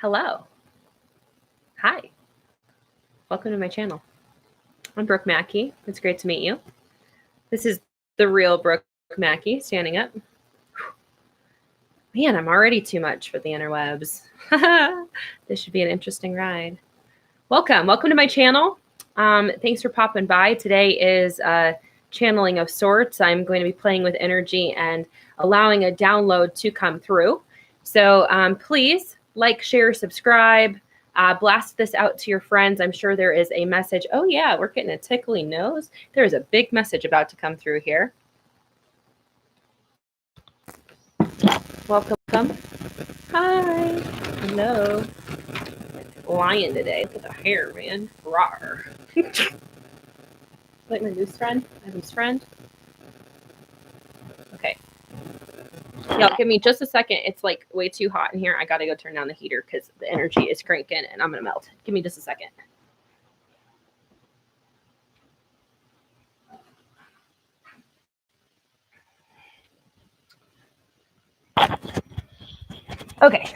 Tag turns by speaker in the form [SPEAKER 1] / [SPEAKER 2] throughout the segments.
[SPEAKER 1] Hello. Hi. Welcome to my channel. I'm Brooke Mackey. It's great to meet you. This is the real Brooke Mackey standing up. Man, I'm already too much for the interwebs. This should be an interesting ride. Welcome to my channel. Thanks for popping by. Today is channeling of sorts. I'm going to be playing with energy and allowing a download to come through. So please like, share, subscribe. Blast this out to your friends. I'm sure there is a message. Oh yeah, we're getting a tickly nose. There is a big message about to come through here. Welcome. Hi. Hello. Lion today. Look at the hair, man. Rawr. Like my moose friend? Adam's friend? Okay. Y'all, give me just a second. It's like way too hot in here. I gotta go turn down the heater because the energy is cranking and I'm gonna melt. Give me just a second. Okay.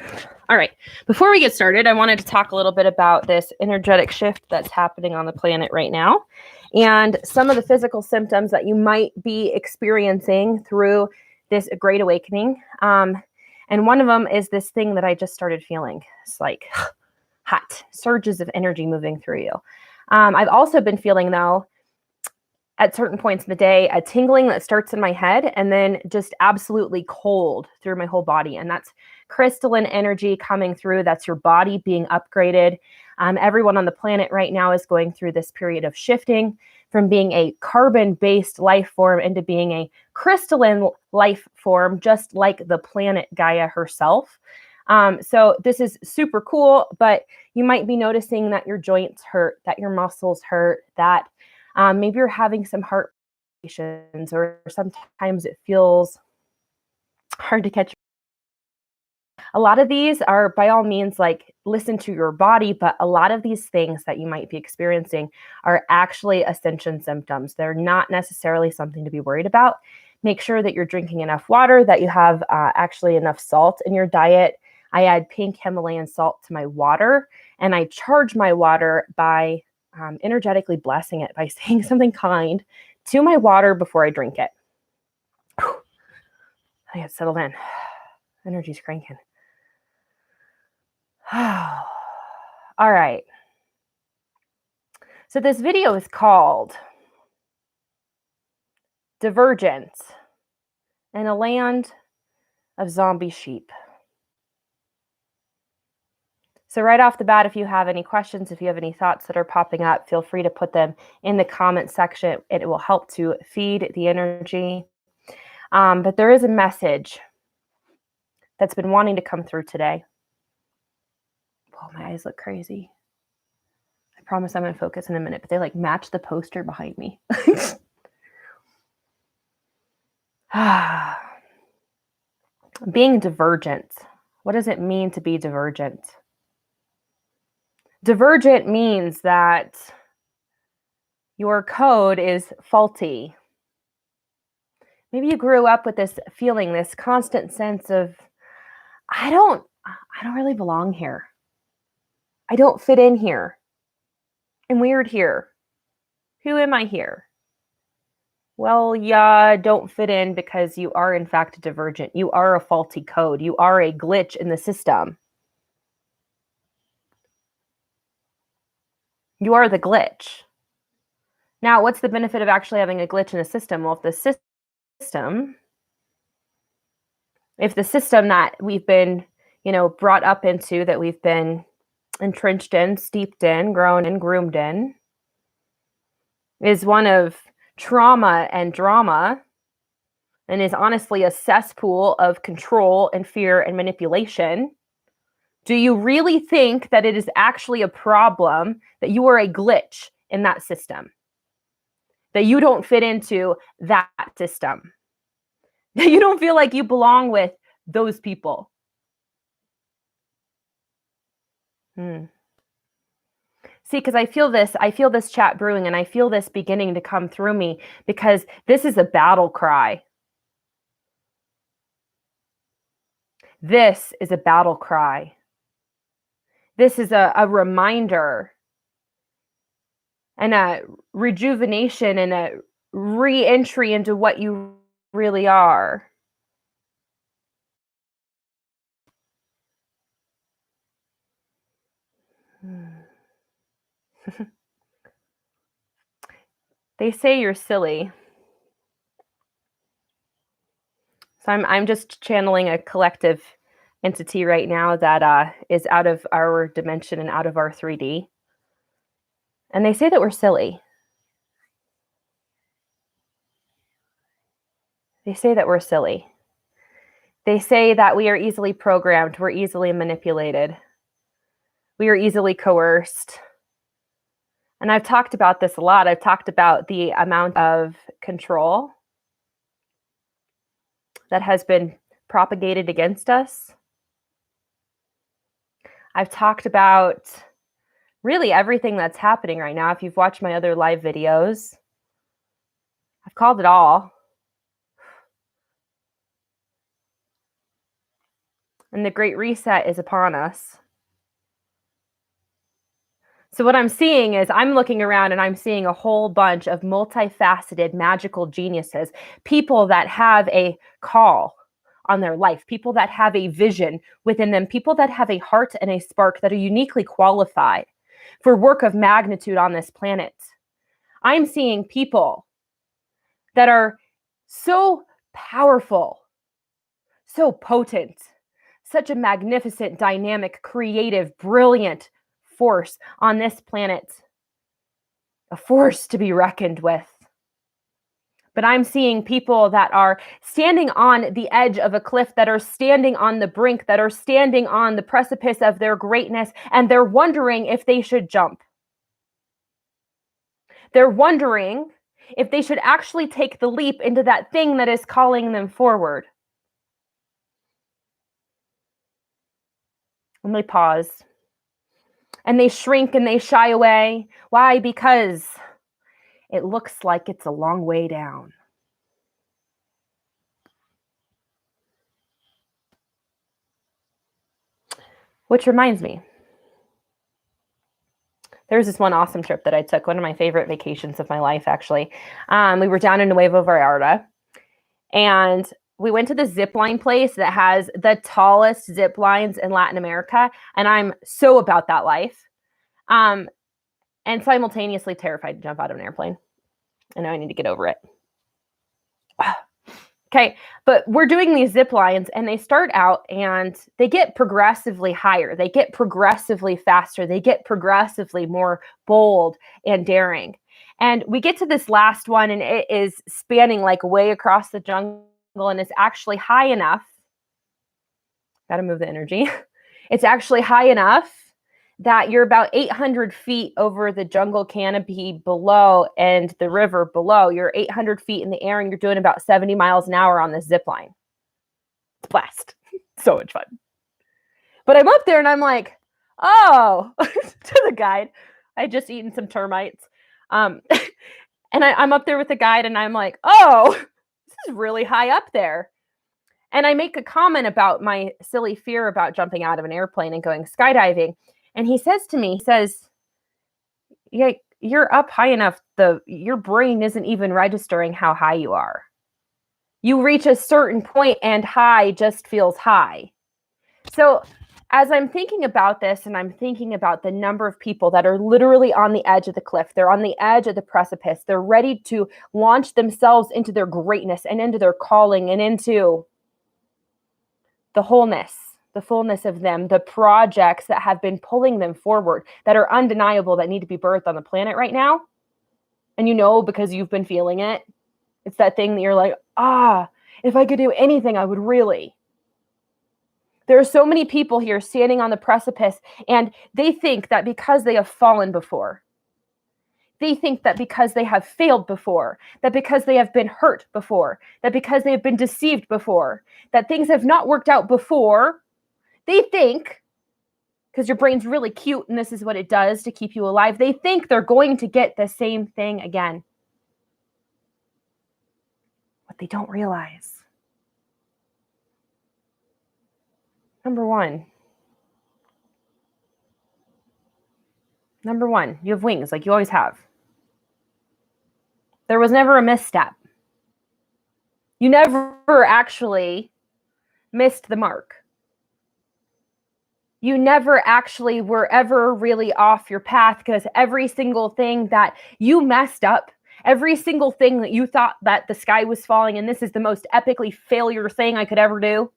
[SPEAKER 1] All right. Before we get started, I wanted to talk a little bit about this energetic shift that's happening on the planet right now and some of the physical symptoms that you might be experiencing through this great awakening. And one of them is this thing that I just started feeling. It's like hot surges of energy moving through you. I've also been feeling, though, at certain points in the day, a tingling that starts in my head and then just absolutely cold through my whole body. And that's crystalline energy coming through. That's your body being upgraded. Everyone on the planet right now is going through this period of shifting from being a carbon-based life form into being a crystalline life form, just like the planet Gaia herself. So this is super cool, but you might be noticing that your joints hurt, that your muscles hurt, that maybe you're having some heart palpitations, or sometimes it feels hard to catch. A lot of these are, by all means, like, listen to your body, but a lot of these things that you might be experiencing are actually ascension symptoms. They're not necessarily something to be worried about. Make sure that you're drinking enough water, that you have actually enough salt in your diet. I add pink Himalayan salt to my water, and I charge my water by energetically blessing it by saying something kind to my water before I drink it. I get settled in. Energy's cranking. All right. So this video is called Divergent in a Land of Zombie Sheep. So right off the bat, if you have any questions, if you have any thoughts that are popping up, feel free to put them in the comment section. It will help to feed the energy. But there is a message that's been wanting to come through today. Oh, my eyes look crazy. I promise I'm going to focus in a minute, but they like match the poster behind me. Being divergent. What does it mean to be divergent? Divergent means that your code is faulty. Maybe you grew up with this feeling, this constant sense of, I don't really belong here. I don't fit in here. I'm weird here. Who am I here? Well, yeah, don't fit in because you are in fact divergent. You are a faulty code. You are a glitch in the system. You are the glitch. Now, what's the benefit of actually having a glitch in a system? Well, if the system that we've been, brought up into, that we've been entrenched in, steeped in, grown in, groomed in, is one of trauma and drama, and is honestly a cesspool of control and fear and manipulation, do you really think that it is actually a problem that you are a glitch in that system? That you don't fit into that system? That you don't feel like you belong with those people? See, because I feel this chat brewing, and I feel this beginning to come through me, because this is a battle cry. This is a battle cry. This is a reminder and a rejuvenation and a re-entry into what you really are. They say you're silly. So I'm just channeling a collective entity right now that is out of our dimension and out of our 3D. And they say that we're silly. They say that we're silly. They say that we are easily programmed, we're easily manipulated, we are easily coerced. And I've talked about this a lot. I've talked about the amount of control that has been propagated against us. I've talked about really everything that's happening right now. If you've watched my other live videos, I've called it all. And the Great Reset is upon us. So what I'm seeing is I'm looking around and I'm seeing a whole bunch of multifaceted magical geniuses, people that have a call on their life, people that have a vision within them, people that have a heart and a spark that are uniquely qualified for work of magnitude on this planet. I'm seeing people that are so powerful, so potent, such a magnificent, dynamic, creative, brilliant force on this planet, a force to be reckoned with. But I'm seeing people that are standing on the edge of a cliff, that are standing on the brink, that are standing on the precipice of their greatness, and they're wondering if they should jump. They're wondering if they should actually take the leap into that thing that is calling them forward. And they pause. And they shrink and they shy away. Why? Because it looks like it's a long way down. Which reminds me, there was this one awesome trip that I took, one of my favorite vacations of my life, actually. We were down in Nuevo Vallarta, and we went to the zip line place that has the tallest zip lines in Latin America, and I'm so about that life. And simultaneously terrified to jump out of an airplane. I know I need to get over it. Okay, but we're doing these zip lines and they start out and they get progressively higher. They get progressively faster. They get progressively more bold and daring. And we get to this last one and it is spanning like way across the jungle and it's actually high enough. Got to move the energy. It's actually high enough that you're about 800 feet over the jungle canopy below and the river below. You're 800 feet in the air and you're doing about 70 miles an hour on this zip line. It's a blast. So much fun. But I'm up there and I'm like, oh, to the guide. I had just eaten some termites. And I'm up there with the guide and I'm like, oh, this is really high up there. And I make a comment about my silly fear about jumping out of an airplane and going skydiving. And he says to me, he says, yeah, you're up high enough. Your brain isn't even registering how high you are. You reach a certain point and high just feels high. So as I'm thinking about this and I'm thinking about the number of people that are literally on the edge of the cliff, they're on the edge of the precipice, they're ready to launch themselves into their greatness and into their calling and into the wholeness, the fullness of them, the projects that have been pulling them forward, that are undeniable, that need to be birthed on the planet right now. And you know, because you've been feeling it, it's that thing that you're like, if I could do anything, I would really. There are so many people here standing on the precipice, and they think that because they have fallen before, they think that because they have failed before, that because they have been hurt before, that because they have been deceived before, that things have not worked out before, they think, because your brain's really cute and this is what it does to keep you alive, they think they're going to get the same thing again. What they don't realize. Number one, Number one, you have wings like you always have. There was never a misstep. You never actually missed the mark. You never actually were ever really off your path, because every single thing that you messed up, every single thing that you thought that the sky was falling and this is the most epically failure thing I could ever do,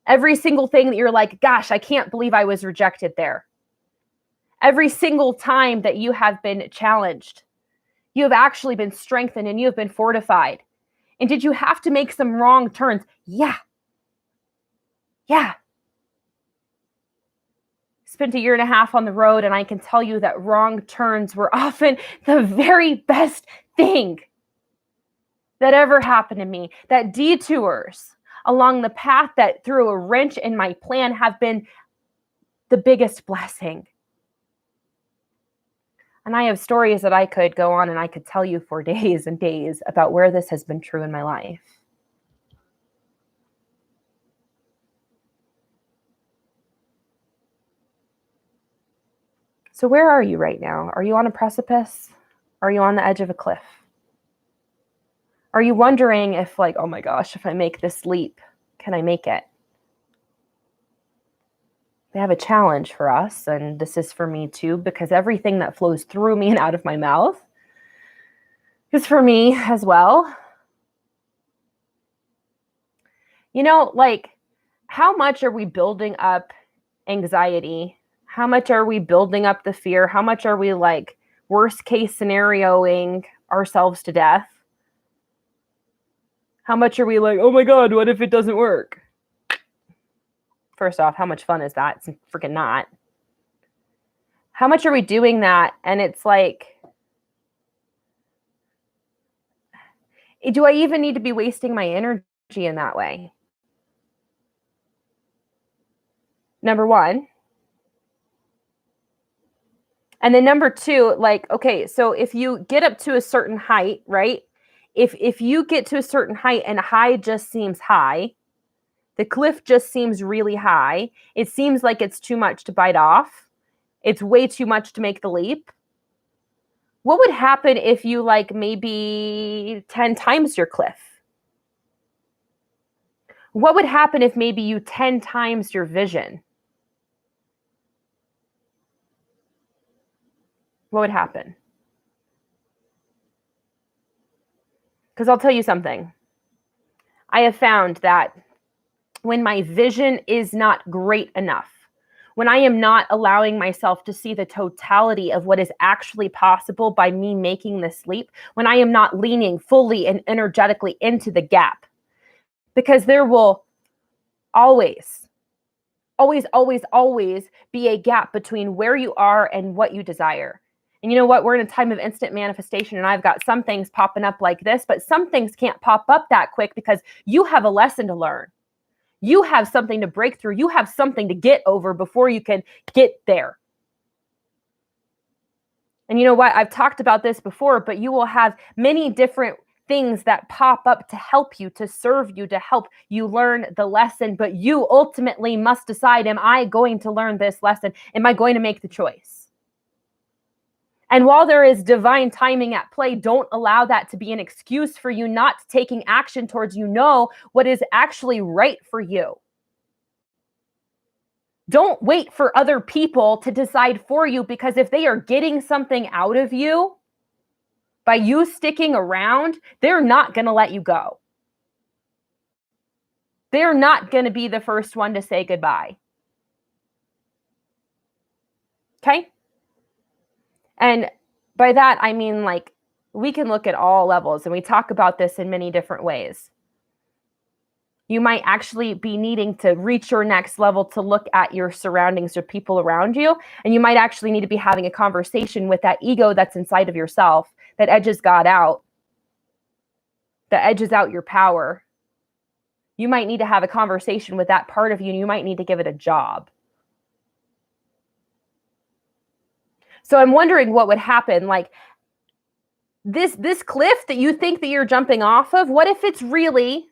[SPEAKER 1] every single thing that you're like, gosh, I can't believe I was rejected there. Every single time that you have been challenged, you have actually been strengthened and you have been fortified. And did you have to make some wrong turns? Yeah. Spent a year and a half on the road, and I can tell you that wrong turns were often the very best thing that ever happened to me. That detours along the path that threw a wrench in my plan have been the biggest blessing. And I have stories that I could go on and I could tell you for days and days about where this has been true in my life. So where are you right now? Are you on a precipice? Are you on the edge of a cliff? Are you wondering if, like, oh my gosh, if I make this leap, can I make it? They have a challenge for us, and this is for me too, because everything that flows through me and out of my mouth is for me as well. You know, like, how much are we building up anxiety? How much are we building up the fear? How much are we, like, worst case scenarioing ourselves to death? How much are we like, oh my God, what if it doesn't work? First off, how much fun is that? It's freaking not. How much are we doing that? And it's like, do I even need to be wasting my energy in that way? Number one. And then number two, like, okay, so if you get up to a certain height, right? If you get to a certain height and high just seems high, the cliff just seems really high, it seems like it's too much to bite off, it's way too much to make the leap. What would happen if you, like, maybe 10 times your cliff? What would happen if maybe you 10 times your vision? What would happen? Because I'll tell you something. I have found that when my vision is not great enough, when I am not allowing myself to see the totality of what is actually possible by me making this leap, when I am not leaning fully and energetically into the gap, because there will always be a gap between where you are and what you desire. And you know what? We're in a time of instant manifestation, and I've got some things popping up like this, but some things can't pop up that quick because you have a lesson to learn. You have something to break through. You have something to get over before you can get there. And you know what? I've talked about this before, but you will have many different things that pop up to help you, to serve you, to help you learn the lesson. But you ultimately must decide, am I going to learn this lesson? Am I going to make the choice? And while there is divine timing at play, don't allow that to be an excuse for you not taking action towards what is actually right for you. Don't wait for other people to decide for you, because if they are getting something out of you by you sticking around, they're not going to let you go. They're not going to be the first one to say goodbye. Okay? And by that, I mean, like, we can look at all levels, and we talk about this in many different ways. You might actually be needing to reach your next level to look at your surroundings or people around you. And you might actually need to be having a conversation with that ego that's inside of yourself that edges God out, that edges out your power. You might need to have a conversation with that part of you, and you might need to give it a job. So I'm wondering what would happen. Like, this cliff that you think that you're jumping off of, what if it's really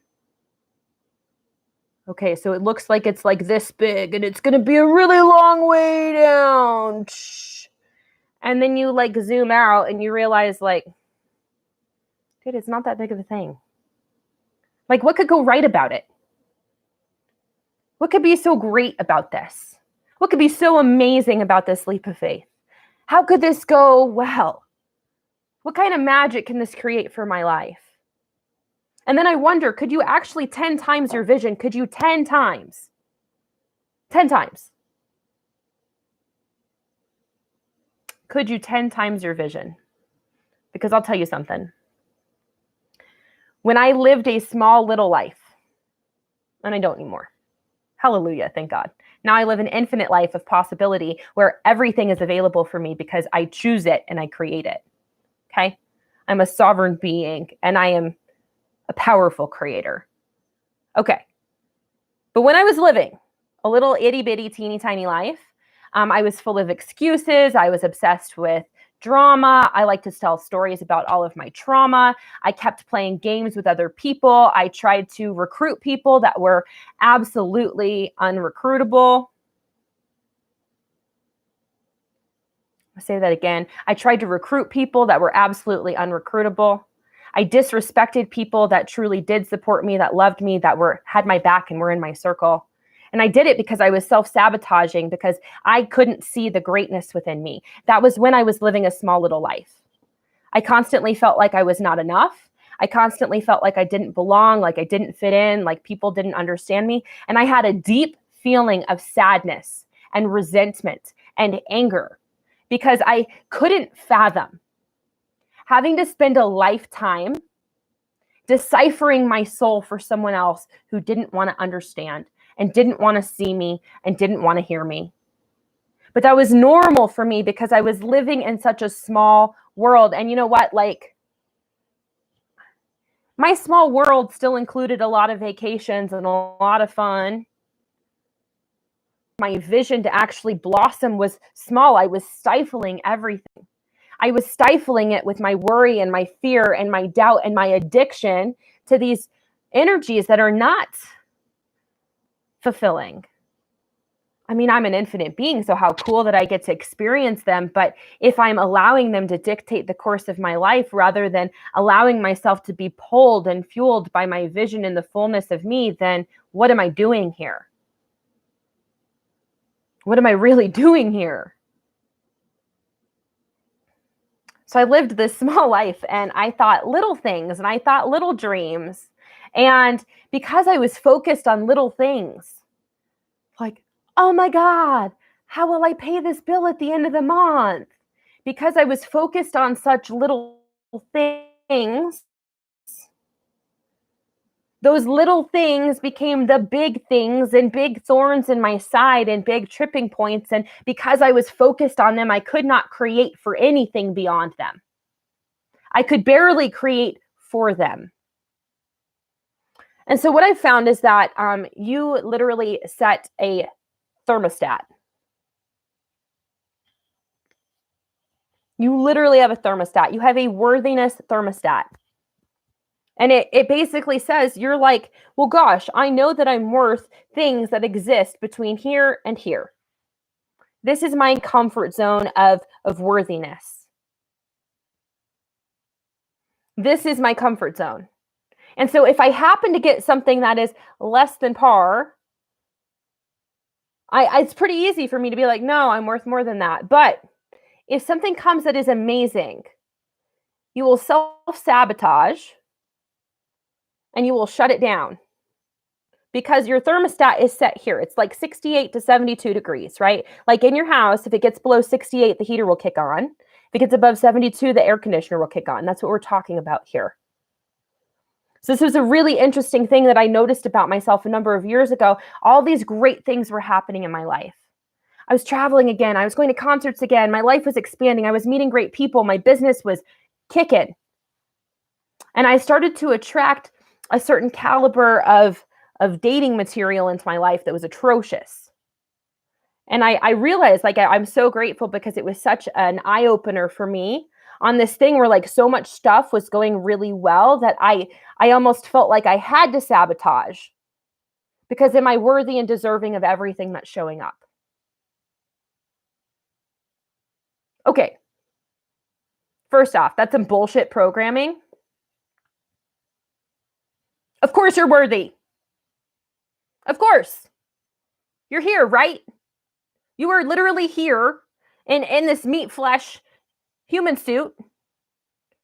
[SPEAKER 1] Okay, so it looks like it's like this big and it's going to be a really long way down. And then you like zoom out and you realize like, dude, it's not that big of a thing. Like, what could go right about it? What could be so great about this? What could be so amazing about this leap of faith? How could this go well? What kind of magic can this create for my life? And then I wonder, could you actually 10 times your vision? Could you 10 times? 10 times. Could you 10 times your vision? Because I'll tell you something. When I lived a small little life, and I don't anymore. Hallelujah, thank God. Now I live an infinite life of possibility where everything is available for me because I choose it and I create it. Okay? I'm a sovereign being and I am a powerful creator. Okay. But when I was living a little itty bitty teeny tiny life, I was full of excuses. I was obsessed with drama. I like to tell stories about all of my trauma. I kept playing games with other people. I tried to recruit people that were absolutely unrecruitable. I'll say that again. I tried to recruit people that were absolutely unrecruitable. I disrespected people that truly did support me, that loved me, that had my back and were in my circle. And I did it because I was self-sabotaging because I couldn't see the greatness within me. That was when I was living a small little life. I constantly felt like I was not enough. I constantly felt like I didn't belong, like I didn't fit in, like people didn't understand me. And I had a deep feeling of sadness and resentment and anger because I couldn't fathom having to spend a lifetime deciphering my soul for someone else who didn't want to understand and didn't want to see me and didn't want to hear me. But that was normal for me because I was living in such a small world. And you know what? Like, my small world still included a lot of vacations and a lot of fun. My vision to actually blossom was small. I was stifling everything. I was stifling it with my worry and my fear and my doubt and my addiction to these energies that are not fulfilling. I mean, I'm an infinite being, so how cool that I get to experience them. But if I'm allowing them to dictate the course of my life rather than allowing myself to be pulled and fueled by my vision and the fullness of me, then what am I doing here? What am I really doing here? So I lived this small life and I thought little things and I thought little dreams. And because I was focused on little things, like, oh my God, how will I pay this bill at the end of the month? Because I was focused on such little things, those little things became the big things and big thorns in my side and big tripping points. And because I was focused on them, I could not create for anything beyond them. I could barely create for them. And so what I found is that you literally set a thermostat. You literally have a thermostat. You have a worthiness thermostat. And it basically says, you're like, well, gosh, I know that I'm worth things that exist between here and here. This is my comfort zone of worthiness. This is my comfort zone. And so if I happen to get something that is less than par, it's pretty easy for me to be like, no, I'm worth more than that. But if something comes that is amazing, you will self-sabotage and you will shut it down because your thermostat is set here. It's like 68 to 72 degrees, right? Like in your house, if it gets below 68, the heater will kick on. If it gets above 72, the air conditioner will kick on. That's what we're talking about here. So this was a really interesting thing that I noticed about myself a number of years ago. All these great things were happening in my life. I was traveling again. I was going to concerts again. My life was expanding. I was meeting great people. My business was kicking. And I started to attract a certain caliber of dating material into my life that was atrocious. And I realized, like, I'm so grateful because it was such an eye-opener for me on this thing where like so much stuff was going really well that I almost felt like I had to sabotage Because am I worthy and deserving of everything that's showing up? Okay. First off, that's some bullshit programming. Of course you're worthy. Of course. You're here, right? You are literally here in this meat flesh human suit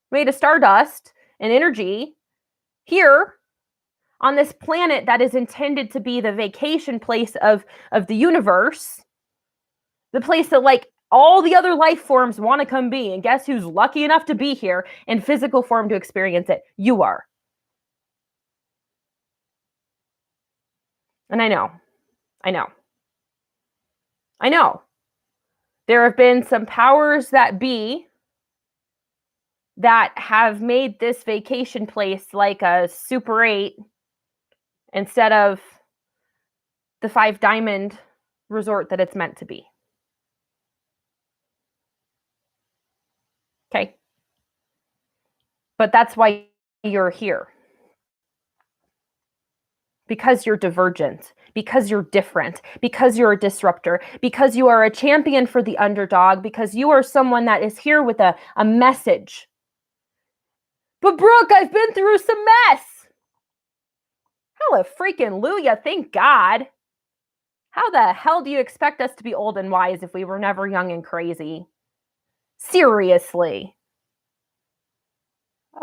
[SPEAKER 1] made of stardust and energy, here on this planet that is intended to be the vacation place of the universe, the place that like all the other life forms want to come be. And guess who's lucky enough to be here in physical form to experience it? You are. And I know. There have been some powers that be that have made this vacation place like a Super 8 instead of the 5 Diamond resort that it's meant to be. Okay. But that's why you're here. Because you're divergent, because you're different, because you're a disruptor, because you are a champion for the underdog, because you are someone that is here with a message. But Brooke, I've been through some mess. Hallelujah, thank God. How the hell do you expect us to be old and wise if we were never young and crazy? Seriously.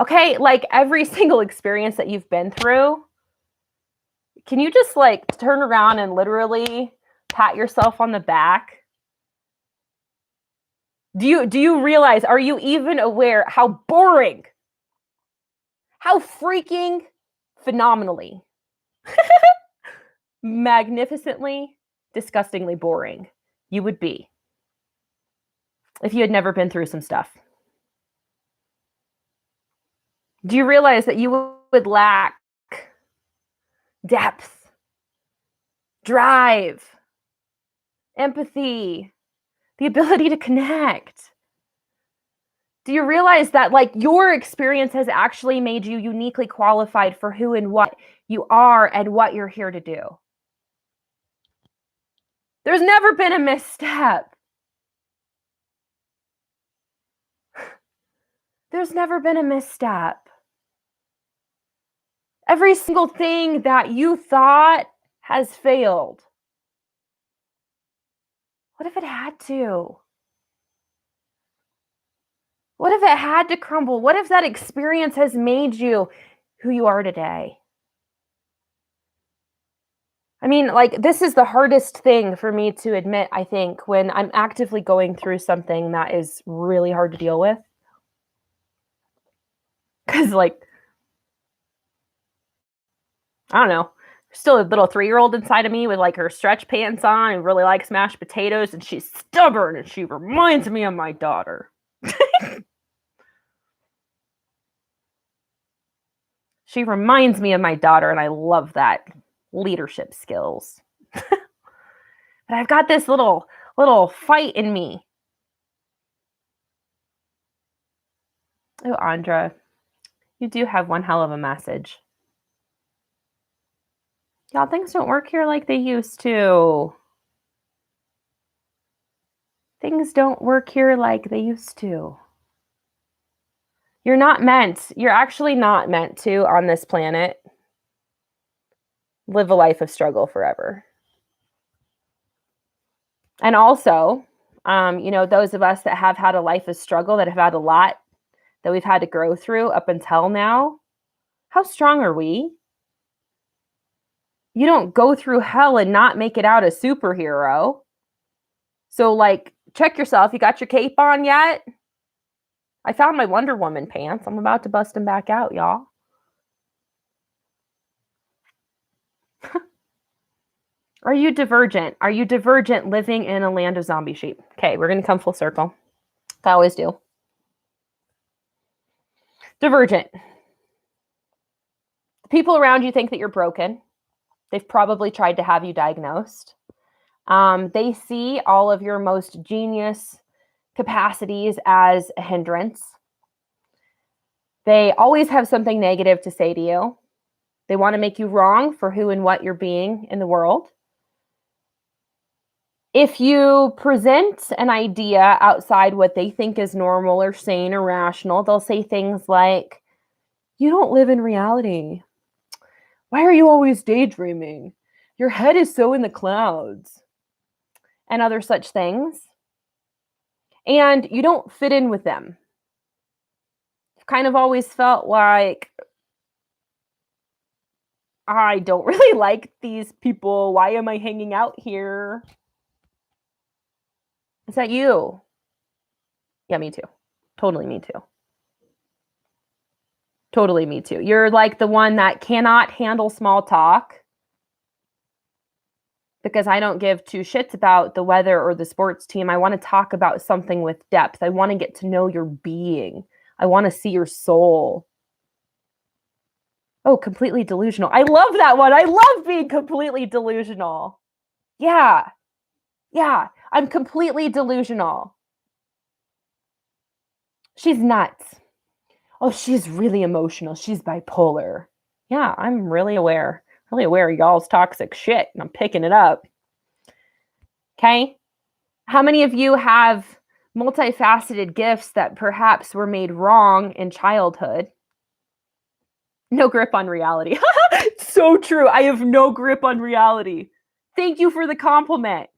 [SPEAKER 1] Okay, like every single experience that you've been through, can you just like turn around and literally pat yourself on the back? Do you realize, are you even aware how boring, how freaking phenomenally, magnificently, disgustingly boring you would be if you had never been through some stuff? Do you realize that you would lack depth, drive, empathy, the ability to connect? Do you realize that like your experience has actually made you uniquely qualified for who and what you are and what you're here to do? There's never been a misstep. There's never been a misstep. Every single thing that you thought has failed. What if it had to? What if it had to crumble? What if that experience has made you who you are today? I mean, like, this is the hardest thing for me to admit, I think, when I'm actively going through something that is really hard to deal with. Because, like, I don't know, there's still a little 3-year-old inside of me with, like, her stretch pants on and really likes mashed potatoes, and she's stubborn, and she reminds me of my daughter. She reminds me of my daughter, and I love that. Leadership skills. But I've got this little fight in me. Oh, Andra, you do have one hell of a message. Y'all, things don't work here like they used to. Things don't work here like they used to. You're actually not meant to, on this planet, live a life of struggle forever. And also, those of us that have had a life of struggle, that have had a lot that we've had to grow through up until now, how strong are we? You don't go through hell and not make it out a superhero. So, like, check yourself. You got your cape on yet? I found my Wonder Woman pants. I'm about to bust them back out, y'all. Are you divergent? Are you divergent living in a land of zombie sheep? Okay, we're going to come full circle. I always do. Divergent. The people around you think that you're broken. They've probably tried to have you diagnosed. They see all of your most genius capacities as a hindrance. They always have something negative to say to you. They want to make you wrong for who and what you're being in the world. If you present an idea outside what they think is normal or sane or rational, they'll say things like, "You don't live in reality. Why are you always daydreaming? Your head is so in the clouds," and other such things. And you don't fit in with them. You've kind of always felt like, I don't really like these people. Why am I hanging out here? Is that you? Yeah, me too. Totally me too. Totally me too. You're like the one that cannot handle small talk because I don't give two shits about the weather or the sports team. I want to talk about something with depth. I want to get to know your being. I want to see your soul. Oh, completely delusional. I love that one. I love being completely delusional. Yeah. Yeah. I'm completely delusional. She's nuts. Oh, she's really emotional. She's bipolar. Yeah, I'm really aware of y'all's toxic shit, and I'm picking it up. Okay? How many of you have multifaceted gifts that perhaps were made wrong in childhood? No grip on reality. So true. I have no grip on reality. Thank you for the compliment.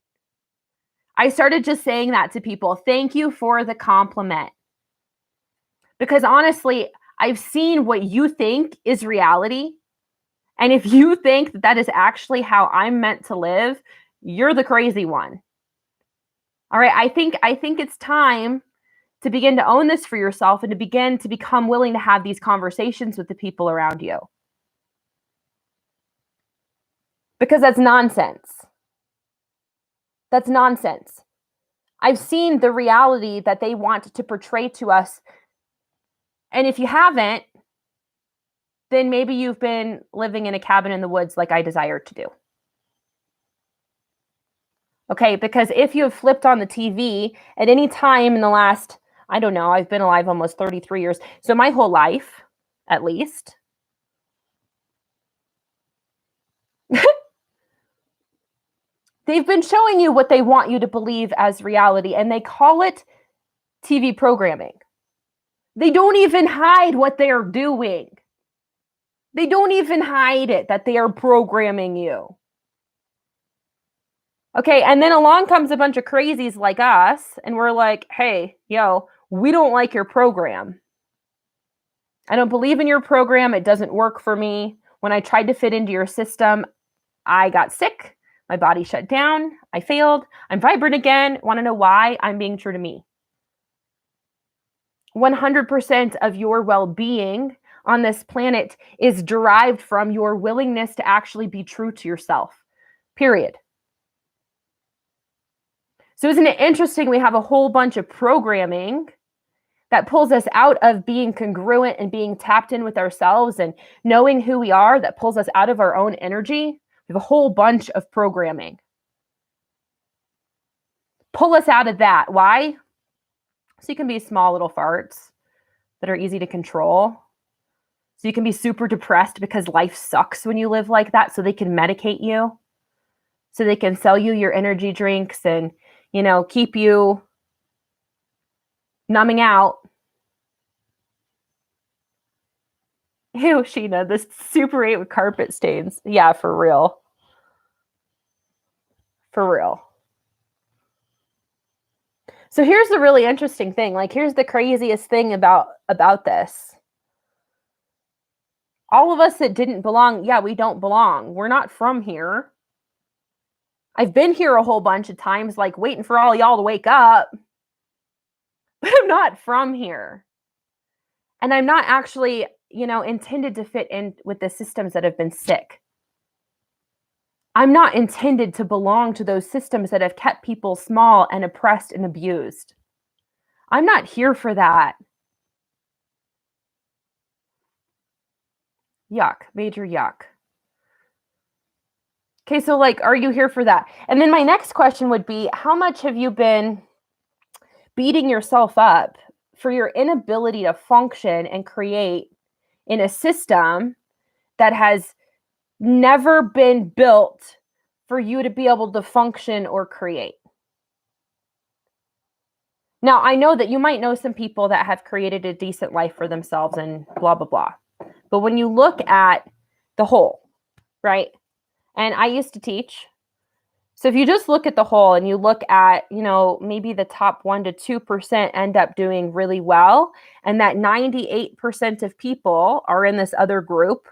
[SPEAKER 1] I started just saying that to people. Thank you for the compliment. Because honestly, I've seen what you think is reality. And if you think that that is actually how I'm meant to live, you're the crazy one. All right, I think it's time to begin to own this for yourself and to begin to become willing to have these conversations with the people around you. Because that's nonsense. That's nonsense. I've seen the reality that they want to portray to us. And if you haven't, then maybe you've been living in a cabin in the woods like I desire to do. Okay, because if you have flipped on the TV at any time in the last, I don't know, I've been alive almost 33 years. So my whole life, at least. They've been showing you what they want you to believe as reality, and they call it TV programming. They don't even hide what they're doing. They don't even hide it, that they are programming you. Okay, and then along comes a bunch of crazies like us, and we're like, hey, yo, we don't like your program. I don't believe in your program. It doesn't work for me. When I tried to fit into your system, I got sick. My body shut down. I failed. I'm vibrant again. Want to know why? I'm being true to me. 100% of your well-being on this planet is derived from your willingness to actually be true to yourself. Period. So isn't it interesting? We have a whole bunch of programming that pulls us out of being congruent and being tapped in with ourselves and knowing who we are, that pulls us out of our own energy. We have a whole bunch of programming. Pull us out of that. Why? So you can be small little farts that are easy to control. So you can be super depressed because life sucks when you live like that. So they can medicate you. So they can sell you your energy drinks and, keep you numbing out. Ew, Sheena, this Super 8 with carpet stains. Yeah, for real. For real. So here's the really interesting thing. Like, here's the craziest thing about this. All of us that didn't belong, yeah, we don't belong. We're not from here. I've been here a whole bunch of times, like waiting for all y'all to wake up. But I'm not from here. And I'm not actually, intended to fit in with the systems that have been sick. I'm not intended to belong to those systems that have kept people small and oppressed and abused. I'm not here for that. Yuck, major yuck. Okay, so are you here for that? And then my next question would be, how much have you been beating yourself up for your inability to function and create in a system that has never been built for you to be able to function or create. Now, I know that you might know some people that have created a decent life for themselves and blah, blah, blah. But when you look at the whole, right? And I used to teach. So if you just look at the whole and you look at, maybe the top 1% to 2% end up doing really well, and that 98% of people are in this other group.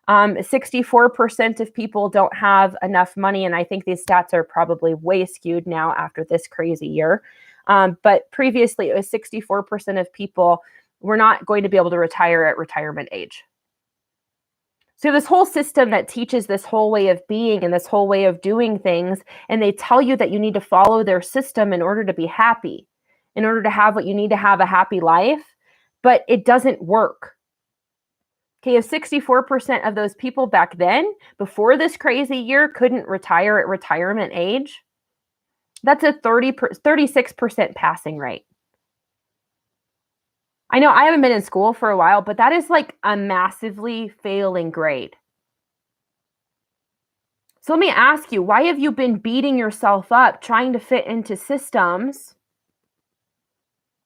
[SPEAKER 1] 64% of people don't have enough money, and I think these stats are probably way skewed now after this crazy year. But previously, it was 64% of people were not going to be able to retire at retirement age. So this whole system that teaches this whole way of being and this whole way of doing things, and they tell you that you need to follow their system in order to be happy, in order to have what you need to have a happy life, but it doesn't work. Okay, if 64% of those people back then, before this crazy year, couldn't retire at retirement age, that's a 36% passing rate. I know I haven't been in school for a while, but that is like a massively failing grade. So let me ask you, why have you been beating yourself up trying to fit into systems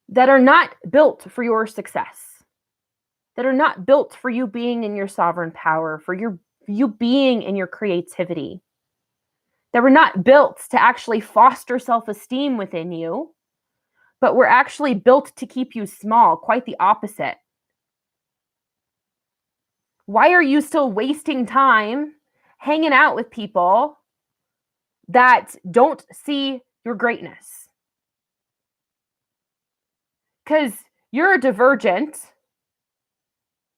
[SPEAKER 1] that are not built for your success, that are not built for you being in your sovereign power, for you being in your creativity, that were not built to actually foster self-esteem within you, but were actually built to keep you small, quite the opposite? Why are you still wasting time hanging out with people that don't see your greatness? Because you're a divergent.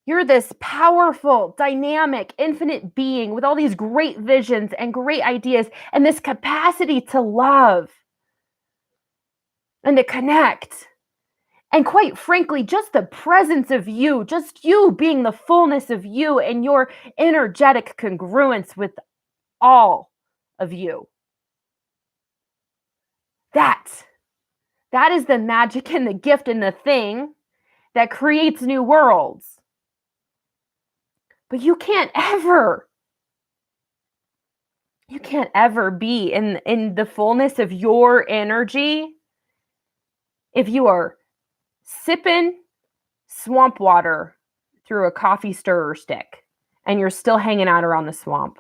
[SPEAKER 1] You're this powerful, dynamic, infinite being with all these great visions and great ideas and this capacity to love and to connect. And quite frankly, just the presence of you, just you being the fullness of you and your energetic congruence with all of you. That is the magic and the gift and the thing that creates new worlds. But you can't ever be in the fullness of your energy if you are sipping swamp water through a coffee stirrer stick and you're still hanging out around the swamp.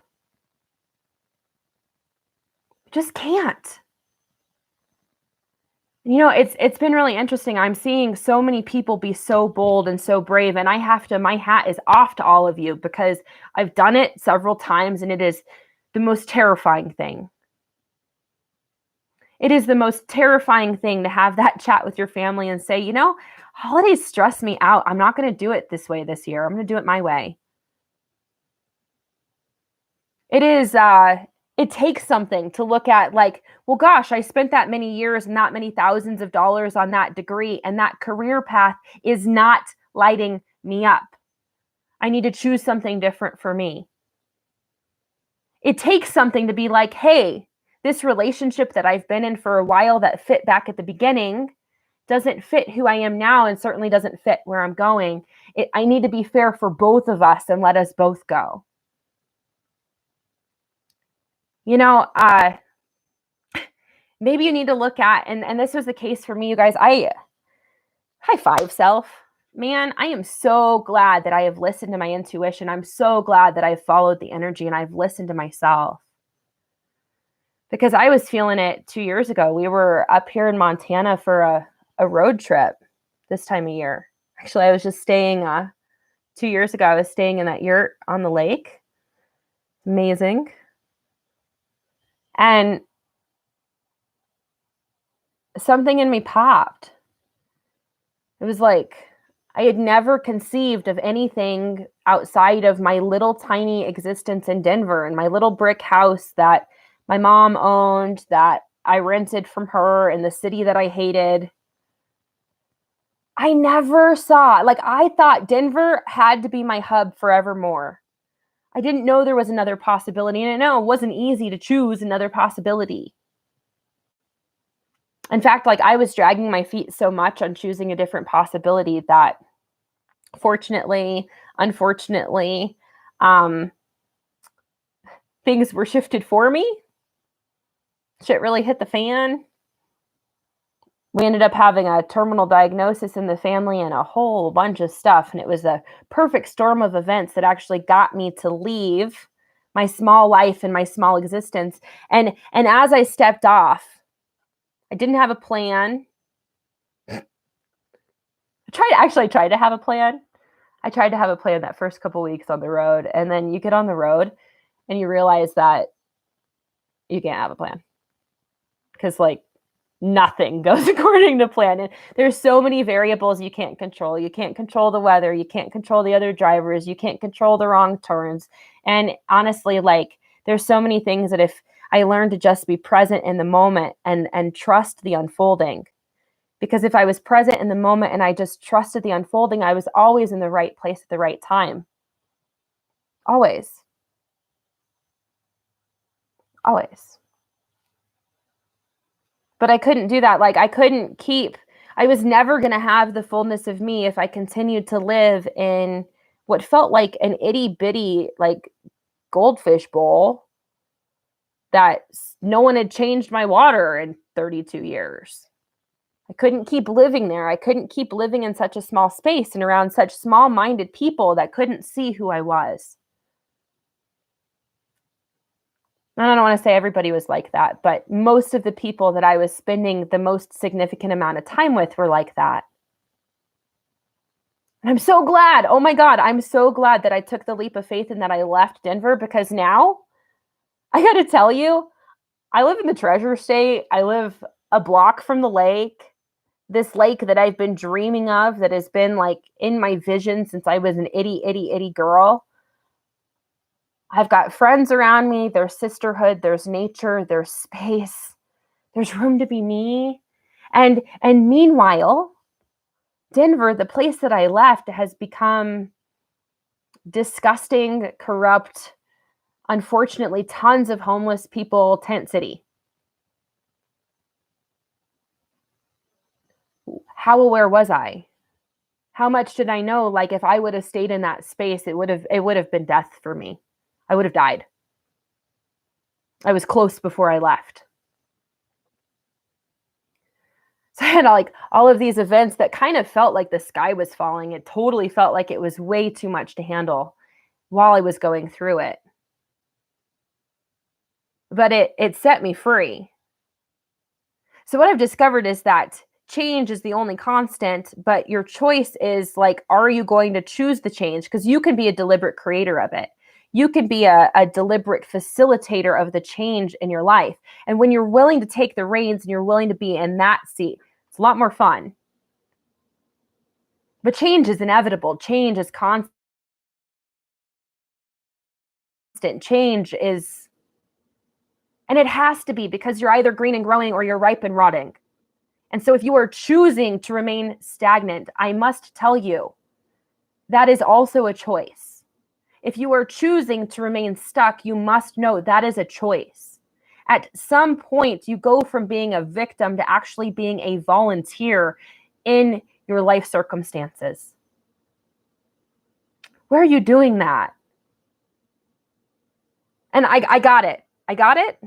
[SPEAKER 1] Just can't. It's been really interesting. I'm seeing so many people be so bold and so brave, and my hat is off to all of you because I've done it several times, and it is the most terrifying thing. It is the most terrifying thing to have that chat with your family and say, holidays stress me out. I'm not going to do it this way this year. I'm going to do it my way. It takes something to look at like, well, gosh, I spent that many years and that many thousands of dollars on that degree, and that career path is not lighting me up. I need to choose something different for me. It takes something to be like, hey, this relationship that I've been in for a while that fit back at the beginning doesn't fit who I am now and certainly doesn't fit where I'm going. I need to be fair for both of us and let us both go. Maybe you need to look at, and this was the case for me, you guys, high five self. Man, I am so glad that I have listened to my intuition. I'm so glad that I've followed the energy and I've listened to myself. Because I was feeling it 2 years ago. We were up here in Montana for a road trip this time of year. Actually, I was just staying 2 years ago. I was staying in that yurt on the lake. Amazing. And something in me popped. It was like I had never conceived of anything outside of my little tiny existence in Denver and my little brick house that my mom owned, that I rented from her in the city that I hated. I never saw, I thought Denver had to be my hub forevermore. I didn't know there was another possibility, and I know it wasn't easy to choose another possibility. In fact, I was dragging my feet so much on choosing a different possibility that fortunately, unfortunately, things were shifted for me. Shit really hit the fan. We ended up having a terminal diagnosis in the family and a whole bunch of stuff. And it was a perfect storm of events that actually got me to leave my small life and my small existence. And as I stepped off, I didn't have a plan. I tried to have a plan. I tried to have a plan that first couple weeks on the road. And then you get on the road and you realize that you can't have a plan. Because like nothing goes according to plan. And there's so many variables you can't control. You can't control the weather. You can't control the other drivers. You can't control the wrong turns. And honestly, like there's so many things that if I learned to just be present in the moment and trust the unfolding, because if I was present in the moment and I just trusted the unfolding, I was always in the right place at the right time. Always. Always. But I couldn't do that. Like I was never going to have the fullness of me if I continued to live in what felt like an itty bitty, like goldfish bowl that no one had changed my water in 32 years. I couldn't keep living there. I couldn't keep living in such a small space and around such small-minded people that couldn't see who I was. And I don't want to say everybody was like that, but most of the people that I was spending the most significant amount of time with were like that. And I'm so glad. Oh my God, I'm so glad that I took the leap of faith and that I left Denver, because now I got to tell you, I live in the Treasure State. I live a block from the lake, this lake that I've been dreaming of, that has been like in my vision since I was an itty girl. I've got friends around me. There's sisterhood. There's nature. There's space. There's room to be me. And meanwhile, Denver, the place that I left, has become disgusting, corrupt, unfortunately, tons of homeless people, tent city. How aware was I? How much did I know? Like if I would have stayed in that space, it would have been death for me. I would have died. I was close before I left. So I had like all of these events that kind of felt like the sky was falling. It totally felt like it was way too much to handle while I was going through it. But it set me free. So what I've discovered is that change is the only constant, but your choice is like, are you going to choose the change? Because you can be a deliberate creator of it. You can be a deliberate facilitator of the change in your life. And when you're willing to take the reins and you're willing to be in that seat, it's a lot more fun. But change is inevitable. Change is constant. Change is, and it has to be, because you're either green and growing or you're ripe and rotting. And so if you are choosing to remain stagnant, I must tell you, that is also a choice. If you are choosing to remain stuck, you must know that is a choice. At some point, you go from being a victim to actually being a volunteer in your life circumstances. Where are you doing that? And I got it. I got it.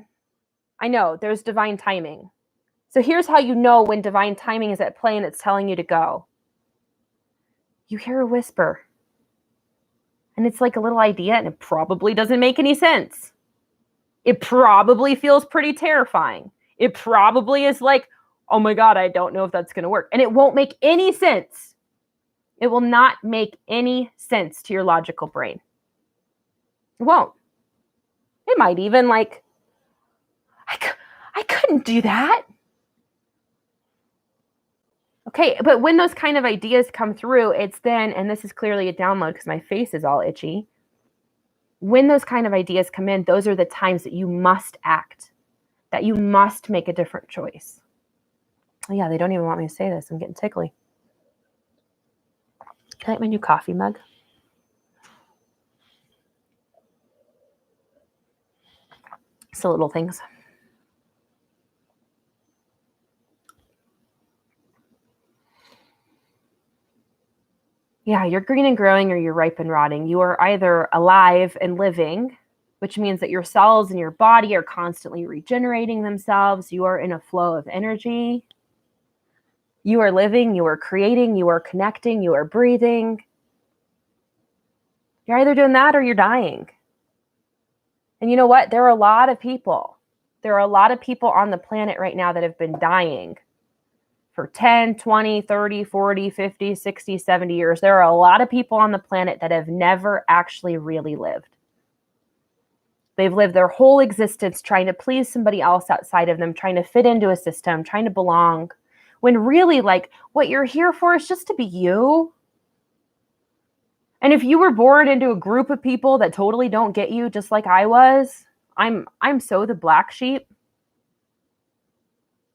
[SPEAKER 1] I know there's divine timing. So here's how you know when divine timing is at play and it's telling you to go. You hear a whisper. And it's like a little idea, and it probably doesn't make any sense. It probably feels pretty terrifying. It probably is like, oh my God, I don't know if that's going to work. And it won't make any sense. It will not make any sense to your logical brain. It won't. It might even like, I couldn't do that. Okay, but when those kind of ideas come through, it's then, and this is clearly a download because my face is all itchy. When those kind of ideas come in, those are the times that you must act, that you must make a different choice. Oh yeah, they don't even want me to say this. I'm getting tickly. Can I get my new coffee mug? It's the little things. Yeah, you're green and growing or you're ripe and rotting. You are either alive and living which means that your cells in your body are constantly regenerating themselves. You are in a flow of energy. You are living, you are creating, you are connecting, you are breathing. You're either doing that or you're dying. And you know what? There are a lot of people. There are a lot of people on the planet right now that have been dying for 10, 20, 30, 40, 50, 60, 70 years. There are a lot of people on the planet that have never actually really lived. They've lived their whole existence trying to please somebody else outside of them, trying to fit into a system, trying to belong, when really, like, what you're here for is just to be you. And if you were born into a group of people that totally don't get you, just like I was, I'm so the black sheep.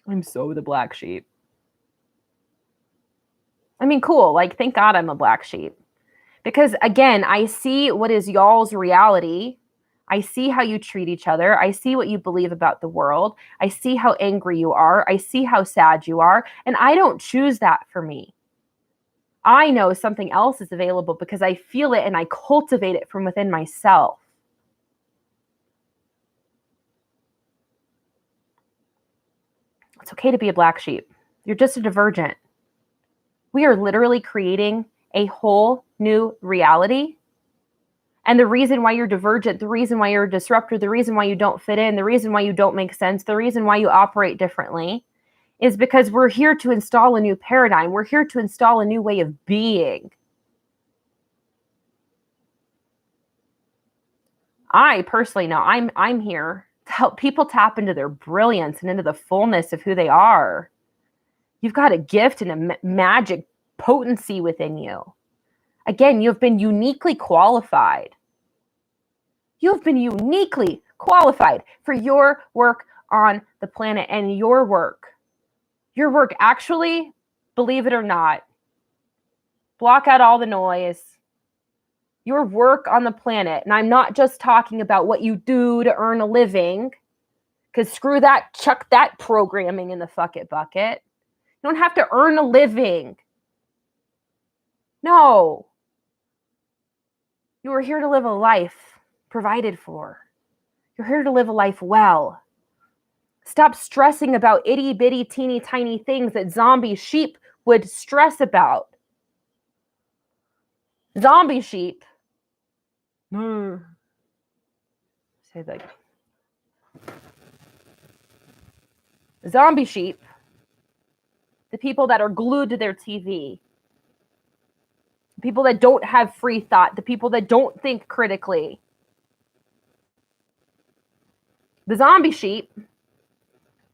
[SPEAKER 1] I'm so the black sheep. I mean, cool. Like, thank God I'm a black sheep. Because again, I see what is y'all's reality. I see how you treat each other. I see what you believe about the world. I see how angry you are. I see how sad you are. And I don't choose that for me. I know something else is available because I feel it and I cultivate it from within myself. It's okay to be a black sheep. You're just a divergent. We are literally creating a whole new reality. And the reason why you're divergent, the reason why you're a disruptor, the reason why you don't fit in, the reason why you don't make sense, the reason why you operate differently is because we're here to install a new paradigm. We're here to install a new way of being. I personally know I'm here to help people tap into their brilliance and into the fullness of who they are. You've got a gift and a magic potency within you. Again, you've been uniquely qualified. You've been uniquely qualified for your work on the planet and your work. Your work actually, believe it or not, block out all the noise. Your work on the planet, and I'm not just talking about what you do to earn a living, because screw that, chuck that programming in the fuck it bucket. You don't have to earn a living. No. You are here to live a life provided for. You're here to live a life well. Stop stressing about itty bitty teeny tiny things that zombie sheep would stress about. Zombie sheep. Say that. Zombie sheep. The people that are glued to their TV. The people that don't have free thought. The people that don't think critically. The zombie sheep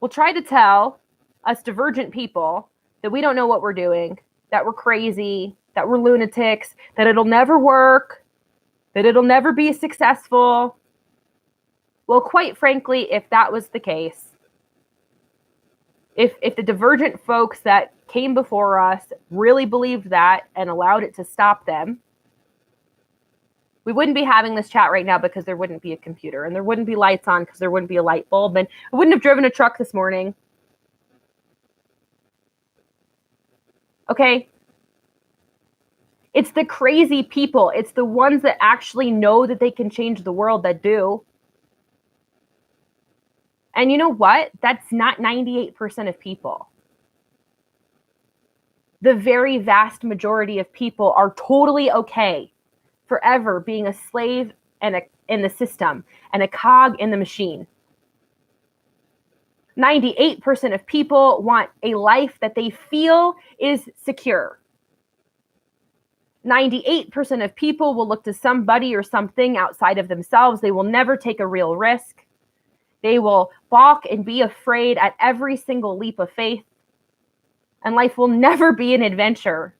[SPEAKER 1] will try to tell us divergent people that we don't know what we're doing, that we're crazy, that we're lunatics, that it'll never work, that it'll never be successful. Well, quite frankly, if that was the case, if the divergent folks that came before us really believed that and allowed it to stop them, we wouldn't be having this chat right now because there wouldn't be a computer and there wouldn't be lights on because there wouldn't be a light bulb and I wouldn't have driven a truck this morning. Okay? It's the crazy people. It's the ones that actually know that they can change the world that do. And you know what? That's not 98% of people. The very vast majority of people are totally okay forever being a slave and in the system and a cog in the machine. 98% of people want a life that they feel is secure. 98% of people will look to somebody or something outside of themselves. They will never take a real risk. They will balk and be afraid at every single leap of faith. And life will never be an adventure.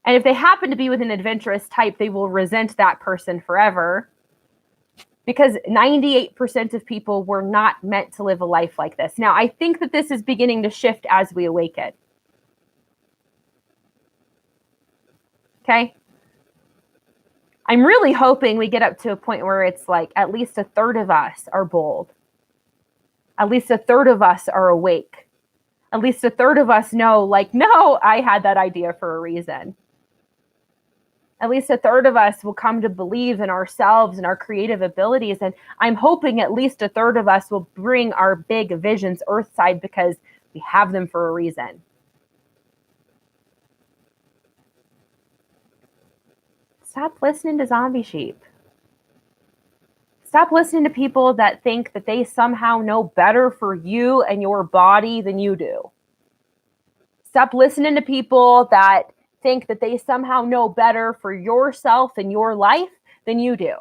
[SPEAKER 1] And if they happen to be with an adventurous type, they will resent that person forever. Because 98% of people were not meant to live a life like this. Now, I think that this is beginning to shift as we awaken. Okay? I'm really hoping we get up to a point where it's like at least a third of us are bold. At least a third of us are awake. At least a third of us know, like, no, I had that idea for a reason. At least a third of us will come to believe in ourselves and our creative abilities. And I'm hoping at least a third of us will bring our big visions earthside because we have them for a reason. Stop listening to zombie sheep. Stop listening to people that think that they somehow know better for you and your body than you do. Stop listening to people that think that they somehow know better for yourself and your life than you do.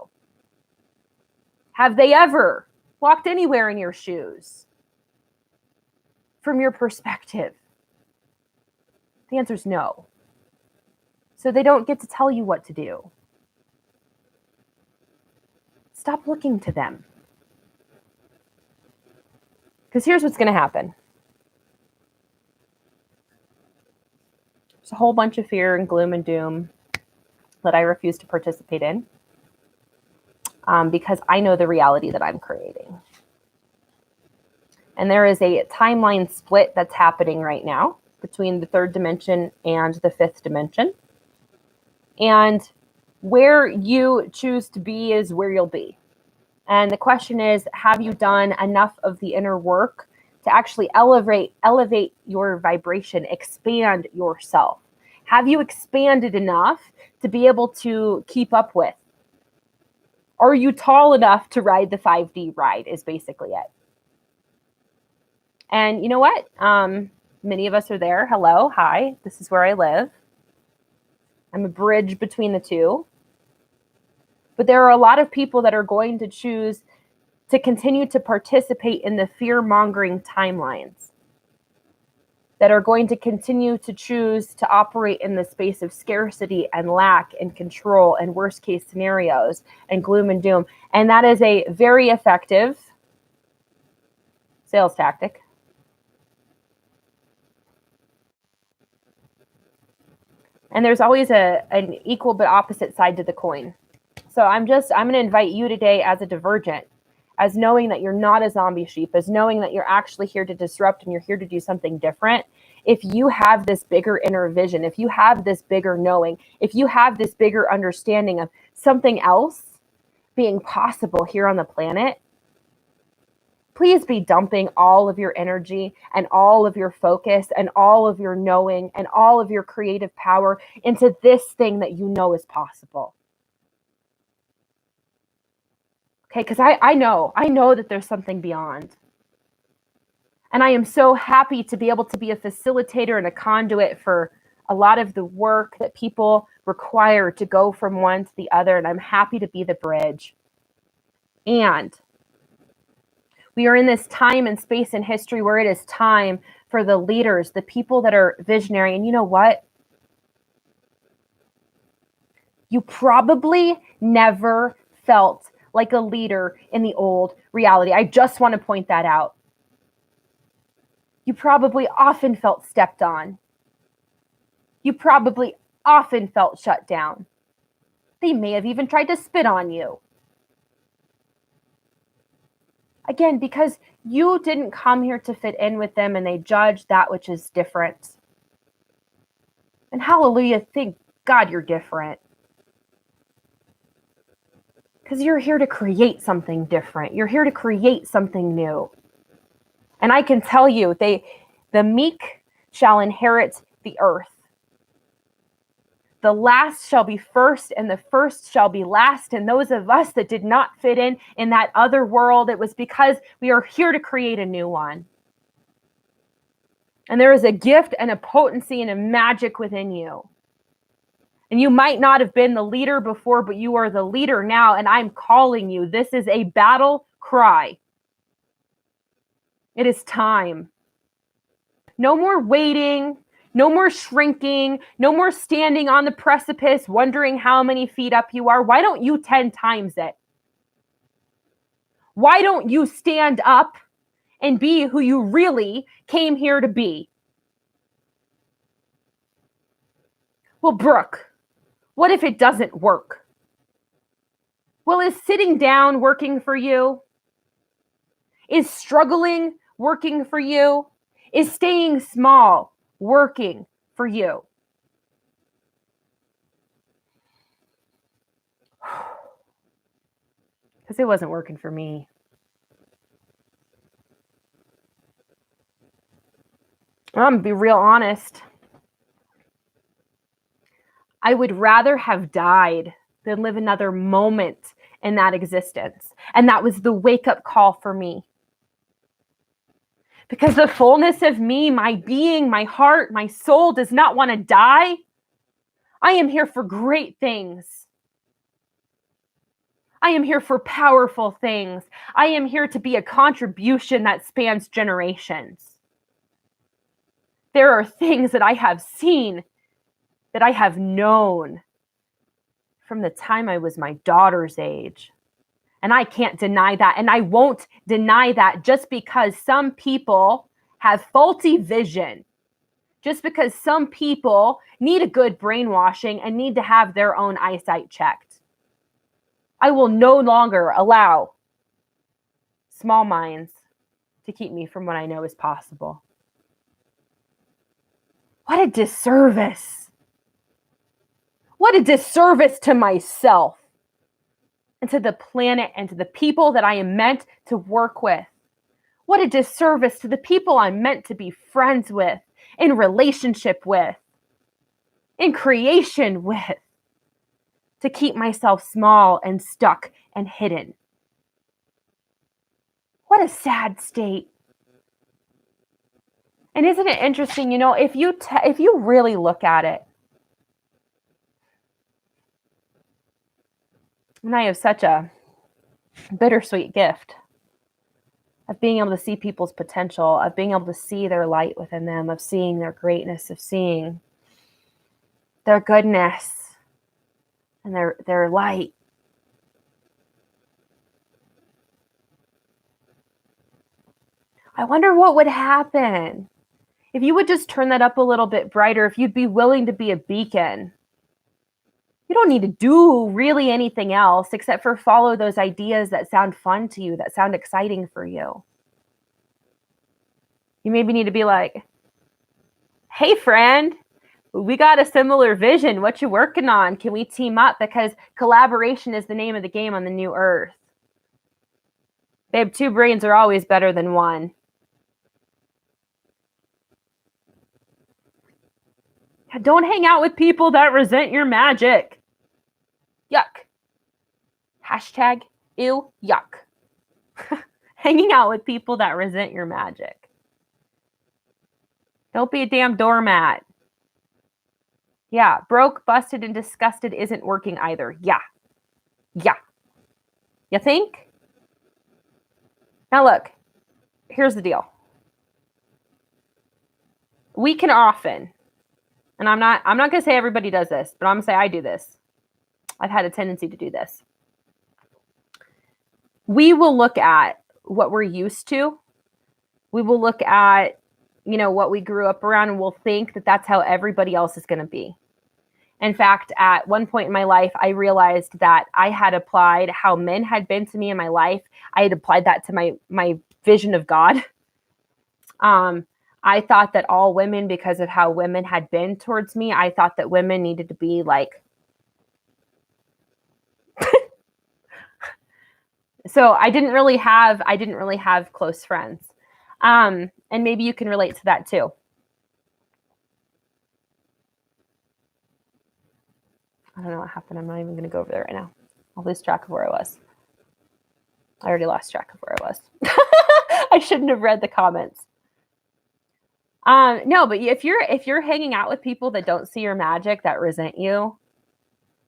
[SPEAKER 1] Have they ever walked anywhere in your shoes? From your perspective? The answer is no. So they don't get to tell you what to do. Stop looking to them. Because here's what's going to happen. There's a whole bunch of fear and gloom and doom that I refuse to participate in because I know the reality that I'm creating. And there is a timeline split that's happening right now between the third dimension and the fifth dimension. And where you choose to be is where you'll be. And the question is, have you done enough of the inner work to actually elevate your vibration, expand yourself? Have you expanded enough to be able to keep up with? Are you tall enough to ride the 5D ride is basically it. And you know what? Many of us are there. Hello, hi, this is where I live. I'm a bridge between the two. But there are a lot of people that are going to choose to continue to participate in the fear-mongering timelines, that are going to continue to choose to operate in the space of scarcity and lack and control and worst-case scenarios and gloom and doom. And that is a very effective sales tactic. And there's always an equal but opposite side to the coin. So I'm going to invite you today as a divergent, as knowing that you're not a zombie sheep, as knowing that you're actually here to disrupt and you're here to do something different. If you have this bigger inner vision, if you have this bigger knowing, if you have this bigger understanding of something else being possible here on the planet, please be dumping all of your energy and all of your focus and all of your knowing and all of your creative power into this thing that you know is possible. Okay, because I know that there's something beyond. And I am so happy to be able to be a facilitator and a conduit for a lot of the work that people require to go from one to the other. And I'm happy to be the bridge. And we are in this time and space in history where it is time for the leaders, the people that are visionary. And you know what? You probably never felt like a leader in the old reality. I just want to point that out. You probably often felt stepped on. You probably often felt shut down. They may have even tried to spit on you. Again, because you didn't come here to fit in with them and they judge that which is different. And hallelujah, thank God you're different. Because you're here to create something different. You're here to create something new. And I can tell you, the meek shall inherit the earth. The last shall be first, and the first shall be last. And those of us that did not fit in that other world, it was because we are here to create a new one. And there is a gift and a potency and a magic within you. And you might not have been the leader before, but you are the leader now. And I'm calling you. This is a battle cry. It is time. No more waiting. No more shrinking. No more standing on the precipice, wondering how many feet up you are. Why don't you 10 times it? Why don't you stand up and be who you really came here to be? Well, Brooke, what if it doesn't work? Well, is sitting down working for you? Is struggling working for you? Is staying small working for you? because it wasn't working for me. I'm going to be real honest. I would rather have died than live another moment in that existence. And that was the wake-up call for me. Because the fullness of me, my being, my heart, my soul does not want to die. I am here for great things. I am here for powerful things. I am here to be a contribution that spans generations. There are things that I have seen, that I have known from the time I was my daughter's age. And I can't deny that. And I won't deny that just because some people have faulty vision. Just because some people need a good brainwashing and need to have their own eyesight checked. I will no longer allow small minds to keep me from what I know is possible. What a disservice. What a disservice to myself and to the planet and to the people that I am meant to work with. What a disservice to the people I'm meant to be friends with, in relationship with, in creation with, to keep myself small and stuck and hidden. What a sad state. And isn't it interesting, if you really look at it, and I have such a bittersweet gift of being able to see people's potential, of being able to see their light within them, of seeing their greatness, of seeing their goodness and their light. I wonder what would happen if you would just turn that up a little bit brighter, if you'd be willing to be a beacon. You don't need to do really anything else except for follow those ideas that sound fun to you, that sound exciting for you. You maybe need to be like, hey, friend, we got a similar vision. What you working on? Can we team up? Because collaboration is the name of the game on the new earth. Babe, 2 brains are always better than 1. Don't hang out with people that resent your magic. Yuck. Hashtag ew, yuck. Hanging out with people that resent your magic. Don't be a damn doormat. Yeah, broke, busted, and disgusted isn't working either. Yeah. You think? Now look, here's the deal. We can often, and I'm not going to say everybody does this, but I'm going to say I do this. I've had a tendency to do this. We will look at what we're used to. We will look at, what we grew up around, and we'll think that that's how everybody else is going to be. In fact, at one point in my life, I realized that I had applied how men had been to me in my life. I had applied that to my vision of God. I thought that all women, because of how women had been towards me, I thought that women needed to be like, so I didn't really have close friends. And maybe you can relate to that too. I don't know what happened. I'm not even going to go over there right now. I'll lose track of where I was. I already lost track of where I was. I shouldn't have read the comments. No, but if you're hanging out with people that don't see your magic, that resent you,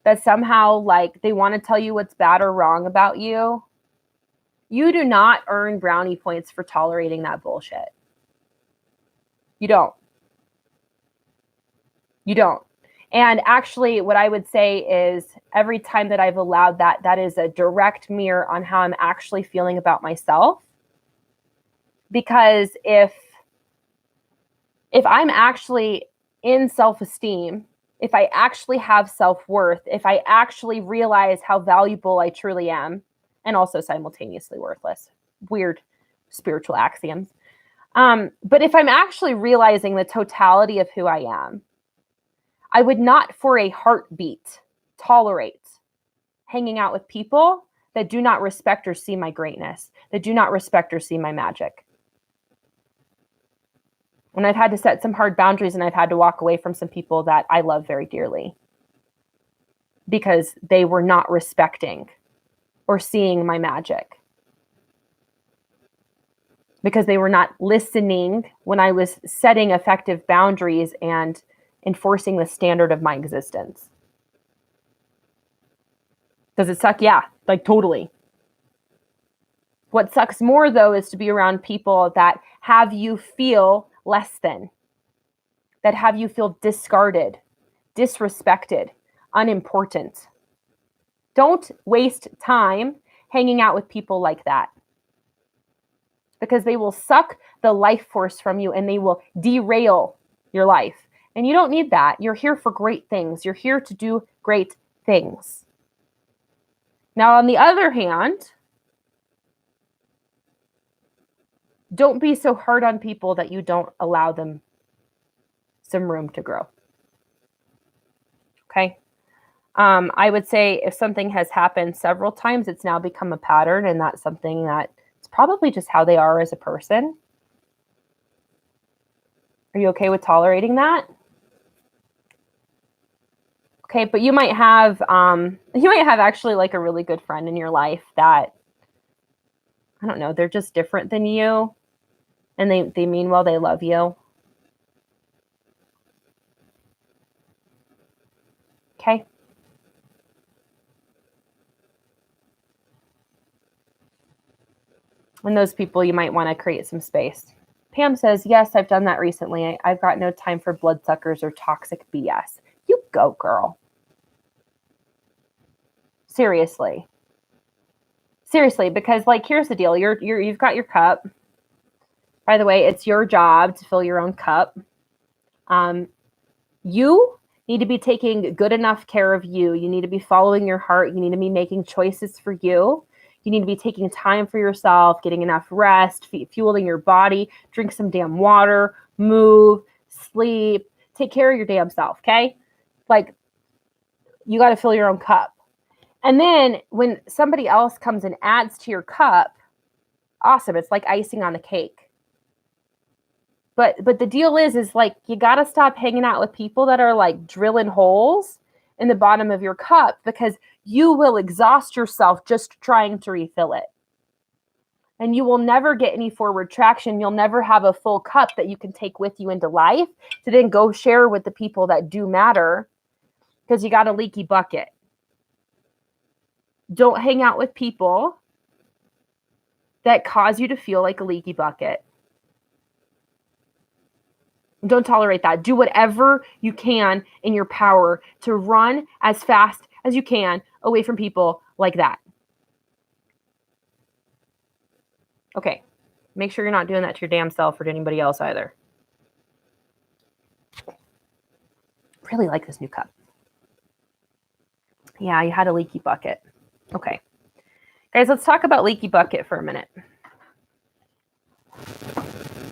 [SPEAKER 1] that somehow like they want to tell you what's bad or wrong about you, you do not earn brownie points for tolerating that bullshit. You don't. And actually, what I would say is every time that I've allowed that, that is a direct mirror on how I'm actually feeling about myself. Because if I'm actually in self-esteem, if I actually have self-worth, if I actually realize how valuable I truly am, and also simultaneously worthless, weird spiritual axioms. But if I'm actually realizing the totality of who I am, I would not for a heartbeat tolerate hanging out with people that do not respect or see my greatness, that do not respect or see my magic. And I've had to set some hard boundaries, and I've had to walk away from some people that I love very dearly because they were not respecting or seeing my magic, because they were not listening when I was setting effective boundaries and enforcing the standard of my existence. Does it suck? Yeah, like totally. What sucks more, though, is to be around people that have you feel less than, that have you feel discarded, disrespected, unimportant. Don't waste time hanging out with people like that, because they will suck the life force from you and they will derail your life. And you don't need that. You're here for great things. You're here to do great things. Now, on the other hand, don't be so hard on people that you don't allow them some room to grow. Okay? I would say if something has happened several times, it's now become a pattern, and that's something that it's probably just how they are as a person. Are you okay with tolerating that? Okay, but you might have actually like a really good friend in your life that, I don't know, they're just different than you, and they mean well, they love you. Okay. And those people, you might want to create some space. Pam says, yes, I've done that recently. I've got no time for bloodsuckers or toxic BS. You go, girl. Seriously, because like, here's the deal. You've got your cup. By the way, it's your job to fill your own cup. You need to be taking good enough care of you. You need to be following your heart. You need to be making choices for you. You need to be taking time for yourself, getting enough rest, fueling your body, drink some damn water, move, sleep, take care of your damn self, okay? Like, you got to fill your own cup. And then when somebody else comes and adds to your cup, awesome. It's like icing on the cake. But the deal is like, you got to stop hanging out with people that are like drilling holes in the bottom of your cup, because you will exhaust yourself just trying to refill it. And you will never get any forward traction. You'll never have a full cup that you can take with you into life to then go share with the people that do matter, because you got a leaky bucket. Don't hang out with people that cause you to feel like a leaky bucket. Don't tolerate that. Do whatever you can in your power to run as fast as you can away from people like that. Okay. Make sure you're not doing that to your damn self or to anybody else either. Really like this new cup. Yeah, you had a leaky bucket. Okay. Guys, let's talk about leaky bucket for a minute.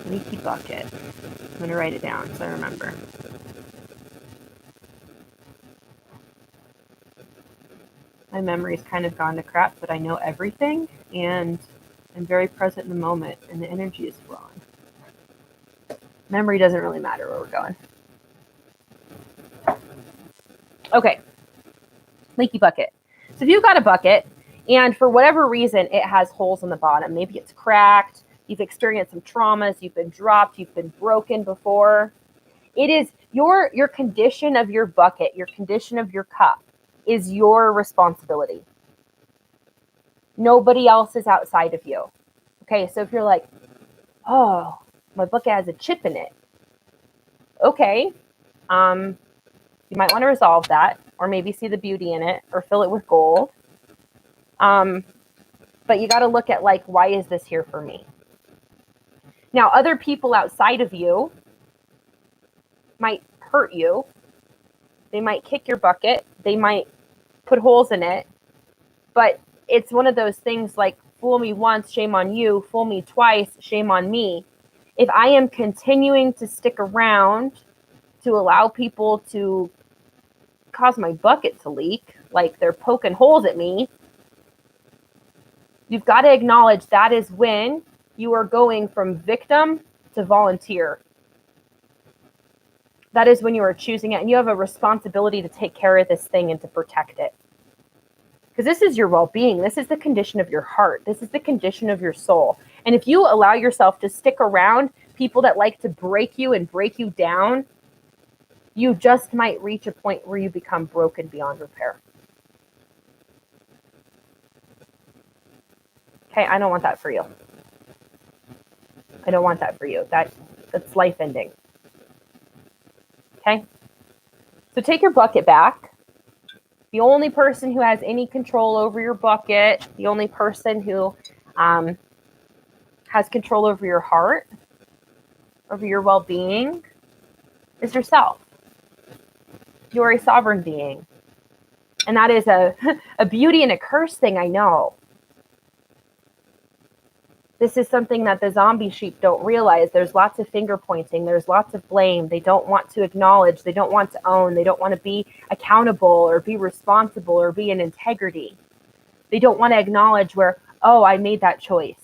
[SPEAKER 1] Leaky bucket. I'm going to write it down so I remember. My memory's kind of gone to crap, but I know everything, and I'm very present in the moment, and the energy is flowing. Memory doesn't really matter where we're going. Okay. Leaky bucket. So if you've got a bucket, and for whatever reason it has holes in the bottom, maybe it's cracked, you've experienced some traumas, you've been dropped, you've been broken before, it is your condition of your bucket, your condition of your cup is your responsibility. Nobody else is outside of you. Okay, so if you're like, oh, my bucket has a chip in it. Okay, you might want to resolve that, or maybe see the beauty in it, or fill it with gold. But you got to look at, like, why is this here for me? Now, other people outside of you might hurt you. They might kick your bucket. They might put holes in it. But it's one of those things like, fool me once, shame on you. Fool me twice, shame on me. If I am continuing to stick around to allow people to cause my bucket to leak, like they're poking holes at me, You've got to acknowledge that is when you are going from victim to volunteer. That is when you are choosing it, and you have a responsibility to take care of this thing and to protect it. Because this is your well-being. This is the condition of your heart. This is the condition of your soul. And if you allow yourself to stick around people that like to break you and break you down, you just might reach a point where you become broken beyond repair. Okay, I don't want that for you. I don't want that for you. That's life ending. Okay? So take your bucket back. The only person who has any control over your bucket, the only person who has control over your heart, over your well-being, is yourself. You are a sovereign being. And that is a beauty and a curse thing, I know. This is something that the zombie sheep don't realize. There's lots of finger pointing. There's lots of blame. They don't want to acknowledge. They don't want to own. They don't want to be accountable or be responsible or be in integrity. They don't want to acknowledge where, oh, I made that choice.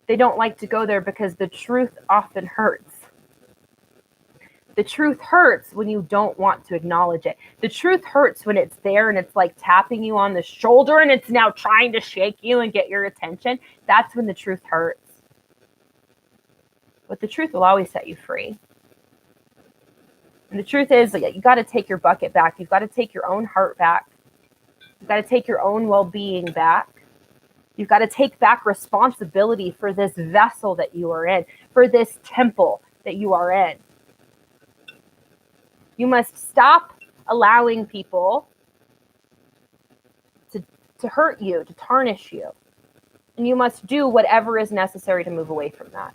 [SPEAKER 1] They don't like to go there because the truth often hurts. The truth hurts when you don't want to acknowledge it. The truth hurts when it's there and it's like tapping you on the shoulder and it's now trying to shake you and get your attention. That's when the truth hurts. But the truth will always set you free. And the truth is, like, you got to take your bucket back. You've got to take your own heart back. You've got to take your own well-being back. You've got to take back responsibility for this vessel that you are in, for this temple that you are in. You must stop allowing people to hurt you, to tarnish you. And you must do whatever is necessary to move away from that.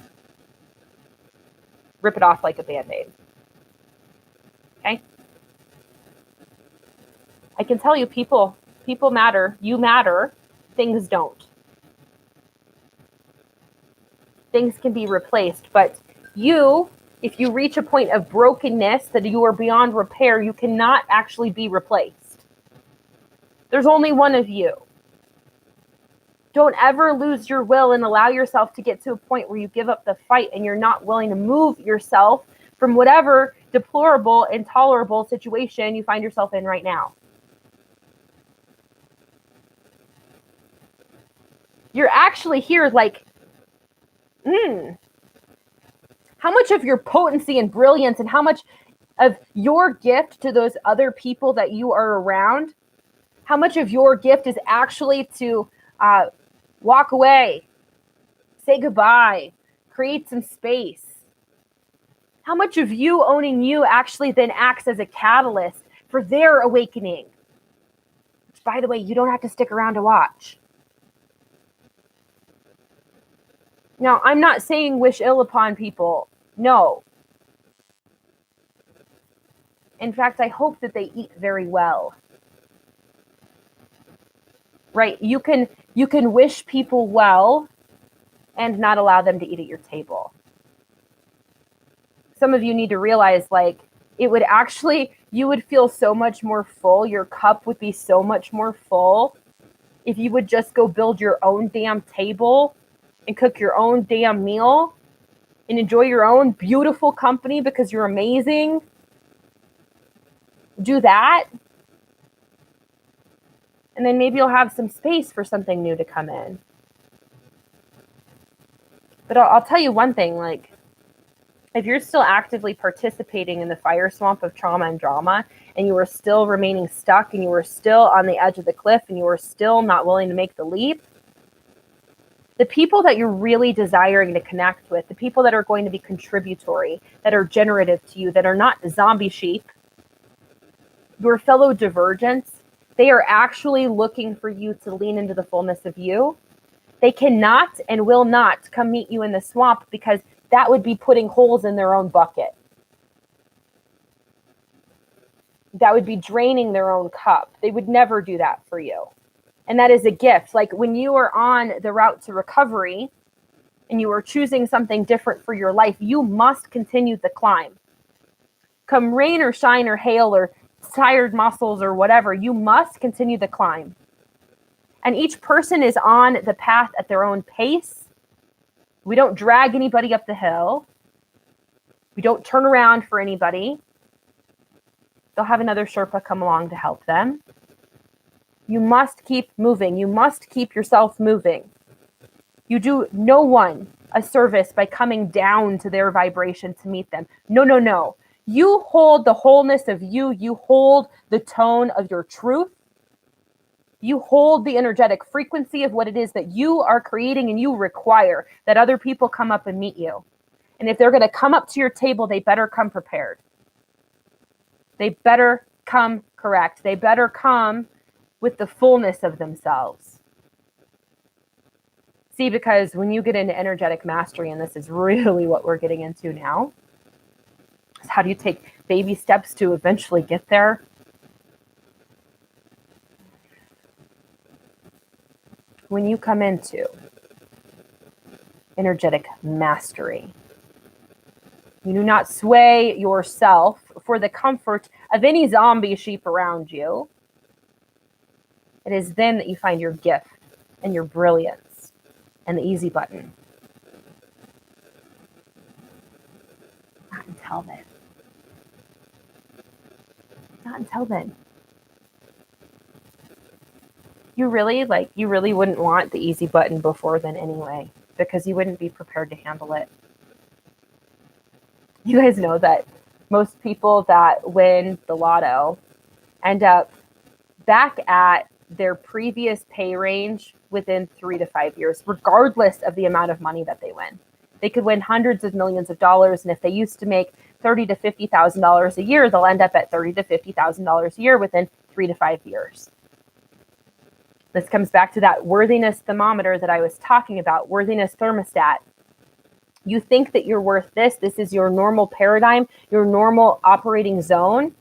[SPEAKER 1] Rip it off like a Band-Aid. Okay? I can tell you people matter. You matter. Things don't. Things can be replaced, but if you reach a point of brokenness that you are beyond repair, you cannot actually be replaced. There's only one of you. Don't ever lose your will and allow yourself to get to a point where you give up the fight and you're not willing to move yourself from whatever deplorable, intolerable situation you find yourself in right now. You're actually here like, how much of your potency and brilliance and how much of your gift to those other people that you are around, how much of your gift is actually to walk away, say goodbye, create some space? How much of you owning you actually then acts as a catalyst for their awakening? Which, by the way, you don't have to stick around to watch. Now, I'm not saying wish ill upon people. No. In fact, I hope that they eat very well. Right? You can wish people well and not allow them to eat at your table. Some of you need to realize, like, you would feel so much more full. Your cup would be so much more full if you would just go build your own damn table and cook your own damn meal and enjoy your own beautiful company because you're amazing. Do that. And then maybe you'll have some space for something new to come in. But I'll tell you one thing, like, if you're still actively participating in the fire swamp of trauma and drama, and you are still remaining stuck, and you are still on the edge of the cliff, and you are still not willing to make the leap, the people that you're really desiring to connect with, the people that are going to be contributory, that are generative to you, that are not zombie sheep, your fellow divergents, they are actually looking for you to lean into the fullness of you. They cannot and will not come meet you in the swamp because that would be putting holes in their own bucket. That would be draining their own cup. They would never do that for you. And that is a gift. Like when you are on the route to recovery and you are choosing something different for your life, you must continue the climb. Come rain or shine or hail or tired muscles or whatever, you must continue the climb. And each person is on the path at their own pace. We don't drag anybody up the hill. We don't turn around for anybody. They'll have another Sherpa come along to help them. You must keep moving. You must keep yourself moving. You do no one a service by coming down to their vibration to meet them. No, no, no. You hold the wholeness of you. You hold the tone of your truth. You hold the energetic frequency of what it is that you are creating, and you require that other people come up and meet you. And if they're going to come up to your table, they better come prepared. They better come correct. They better come with the fullness of themselves. See, because when you get into energetic mastery, and this is really what we're getting into now, is how do you take baby steps to eventually get there? When you come into energetic mastery, you do not sway yourself for the comfort of any zombie sheep around you. It is then that you find your gift and your brilliance and the easy button. Not until then. Not until then. You really wouldn't want the easy button before then anyway, because you wouldn't be prepared to handle it. You guys know that most people that win the lotto end up back at their previous pay range within 3 to 5 years, regardless of the amount of money that they win. They could win hundreds of millions of dollars, and if they used to make $30,000 to $50,000 a year, they'll end up at $30,000 to $50,000 a year within 3 to 5 years. This comes back to that worthiness thermometer that I was talking about, worthiness thermostat. You think that you're worth this. This is your normal paradigm, your normal operating zone.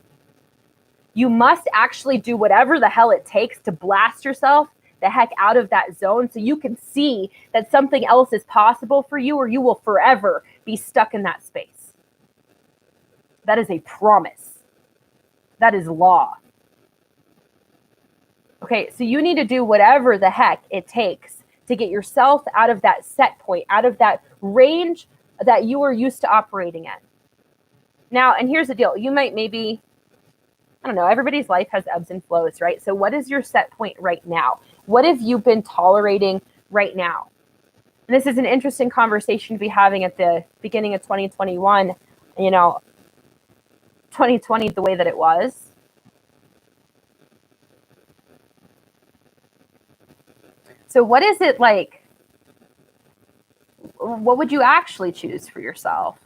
[SPEAKER 1] You must actually do whatever the hell it takes to blast yourself the heck out of that zone so you can see that something else is possible for you, or you will forever be stuck in that space. That is a promise. That is law. Okay, so you need to do whatever the heck it takes to get yourself out of that set point, out of that range that you are used to operating in. Now, and here's the deal. You might maybe, I don't know, everybody's life has ebbs and flows, right? So what is your set point right now? What have you been tolerating right now? And this is an interesting conversation to be having at the beginning of 2021, 2020 the way that it was. So what is it like? What would you actually choose for yourself?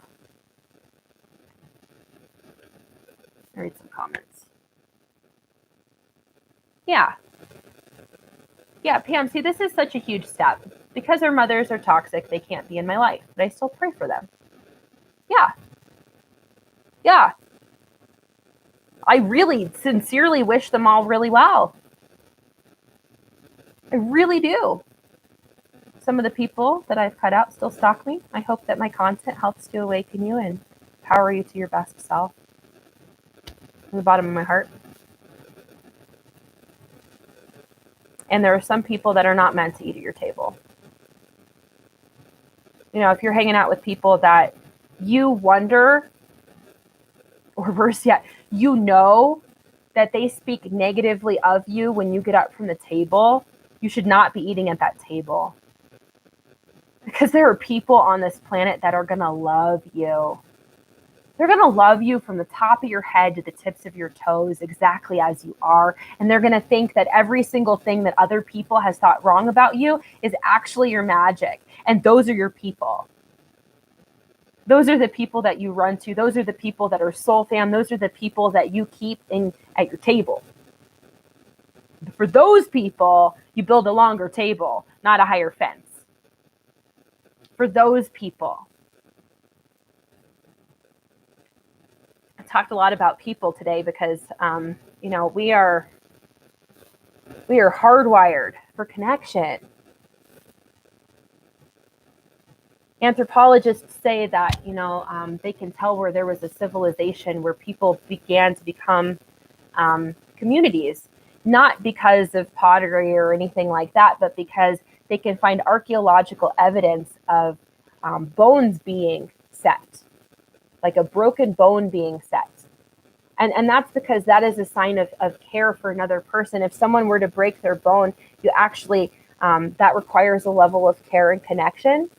[SPEAKER 1] I'll read some comments. Yeah, Pam, see, this is such a huge step. Because their mothers are toxic, they can't be in my life, but I still pray for them. Yeah. I really sincerely wish them all really well. I really do. Some of the people that I've cut out still stalk me. I hope that my content helps to awaken you and empower you to your best self. From the bottom of my heart. And there are some people that are not meant to eat at your table. If you're hanging out with people that you wonder, or worse yet, that they speak negatively of you when you get up from the table, you should not be eating at that table. Because there are people on this planet that are going to love you. They're going to love you from the top of your head to the tips of your toes, exactly as you are. And they're going to think that every single thing that other people has thought wrong about you is actually your magic. And those are your people. Those are the people that you run to. Those are the people that are soul fam. Those are the people that you keep at your table. For those people, you build a longer table, not a higher fence. For those people. I talked a lot about people today because, we are hardwired for connection. Anthropologists say that, they can tell where there was a civilization where people began to become communities. not because of pottery or anything like that, but because they can find archaeological evidence of bones being set, like a broken bone being set. And that's because that is a sign of care for another person. If someone were to break their bone, you actually, that requires a level of care and connection.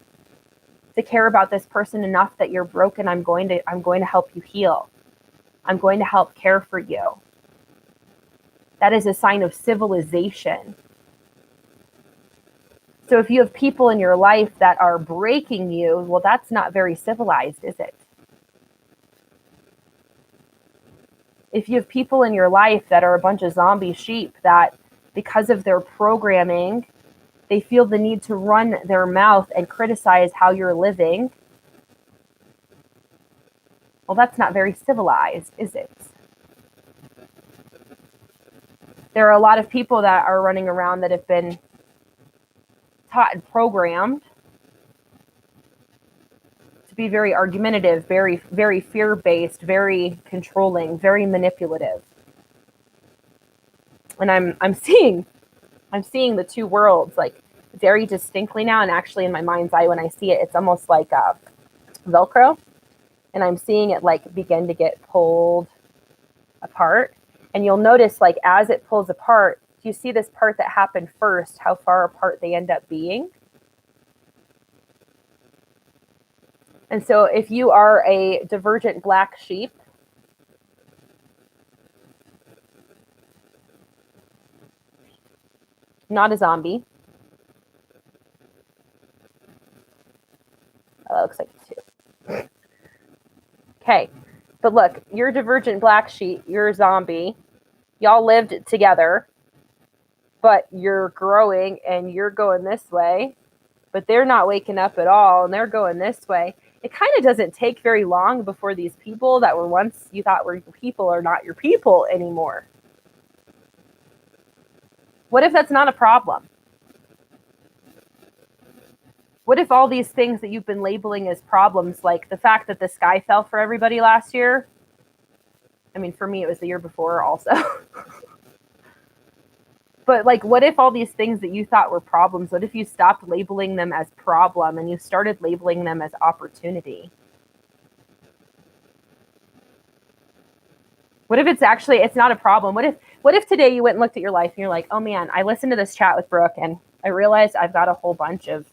[SPEAKER 1] To care about this person enough that you're broken, I'm going to help you heal. I'm going to help care for you. That is a sign of civilization. So if you have people in your life that are breaking you, well, that's not very civilized, is it? If you have people in your life that are a bunch of zombie sheep that, because of their programming, they feel the need to run their mouth and criticize how you're living, well, that's not very civilized, is it? There are a lot of people that are running around that have been taught and programmed to be very argumentative, very, very fear-based, very controlling, very manipulative. And I'm seeing the two worlds like very distinctly now. And actually, in my mind's eye, when I see it, it's almost like Velcro, and I'm seeing it like begin to get pulled apart. And you'll notice, like, as it pulls apart, you see this part that happened first, how far apart they end up being. And so if you are a divergent black sheep, not a zombie. Oh, that looks like it too. Okay. But look, you're divergent black sheep, you're a zombie. Y'all lived together, but you're growing and you're going this way, but they're not waking up at all and they're going this way. It kind of doesn't take very long before these people that were once you thought were your people are not your people anymore. What if that's not a problem? What if all these things that you've been labeling as problems, like the fact that the sky fell for everybody last year? I mean, for me, it was the year before also. But like, what if all these things that you thought were problems, what if you stopped labeling them as problem and you started labeling them as opportunity? What if it's not a problem? What if today you went and looked at your life and you're like, oh man, I listened to this chat with Brooke and I realized I've got a whole bunch of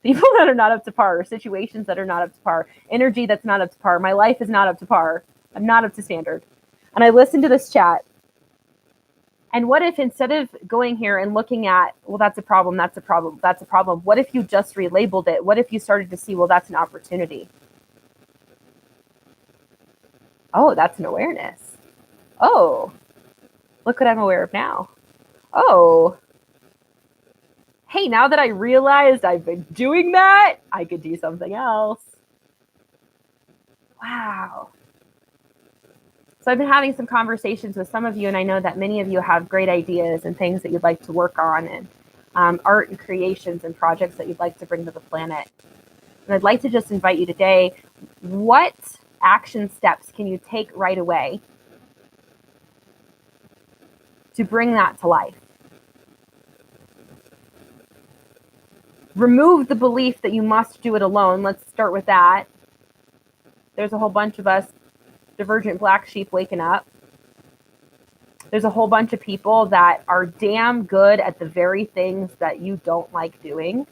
[SPEAKER 1] people that are not up to par, situations that are not up to par, energy that's not up to par. My life is not up to par. I'm not up to standard. And I listened to this chat. And what if instead of going here and looking at, well, that's a problem, that's a problem, that's a problem, what if you just relabeled it? What if you started to see, well, that's an opportunity? Oh, that's an awareness. Oh, look what I'm aware of now. Oh, hey, now that I realized I've been doing that, I could do something else. Wow. So I've been having some conversations with some of you, and I know that many of you have great ideas and things that you'd like to work on, and art and creations and projects that you'd like to bring to the planet. And I'd like to just invite you today, what action steps can you take right away to bring that to life? Remove the belief that you must do it alone. Let's start with that. There's a whole bunch of us divergent black sheep waking up. There's a whole bunch of people that are damn good at the very things that you don't like doing.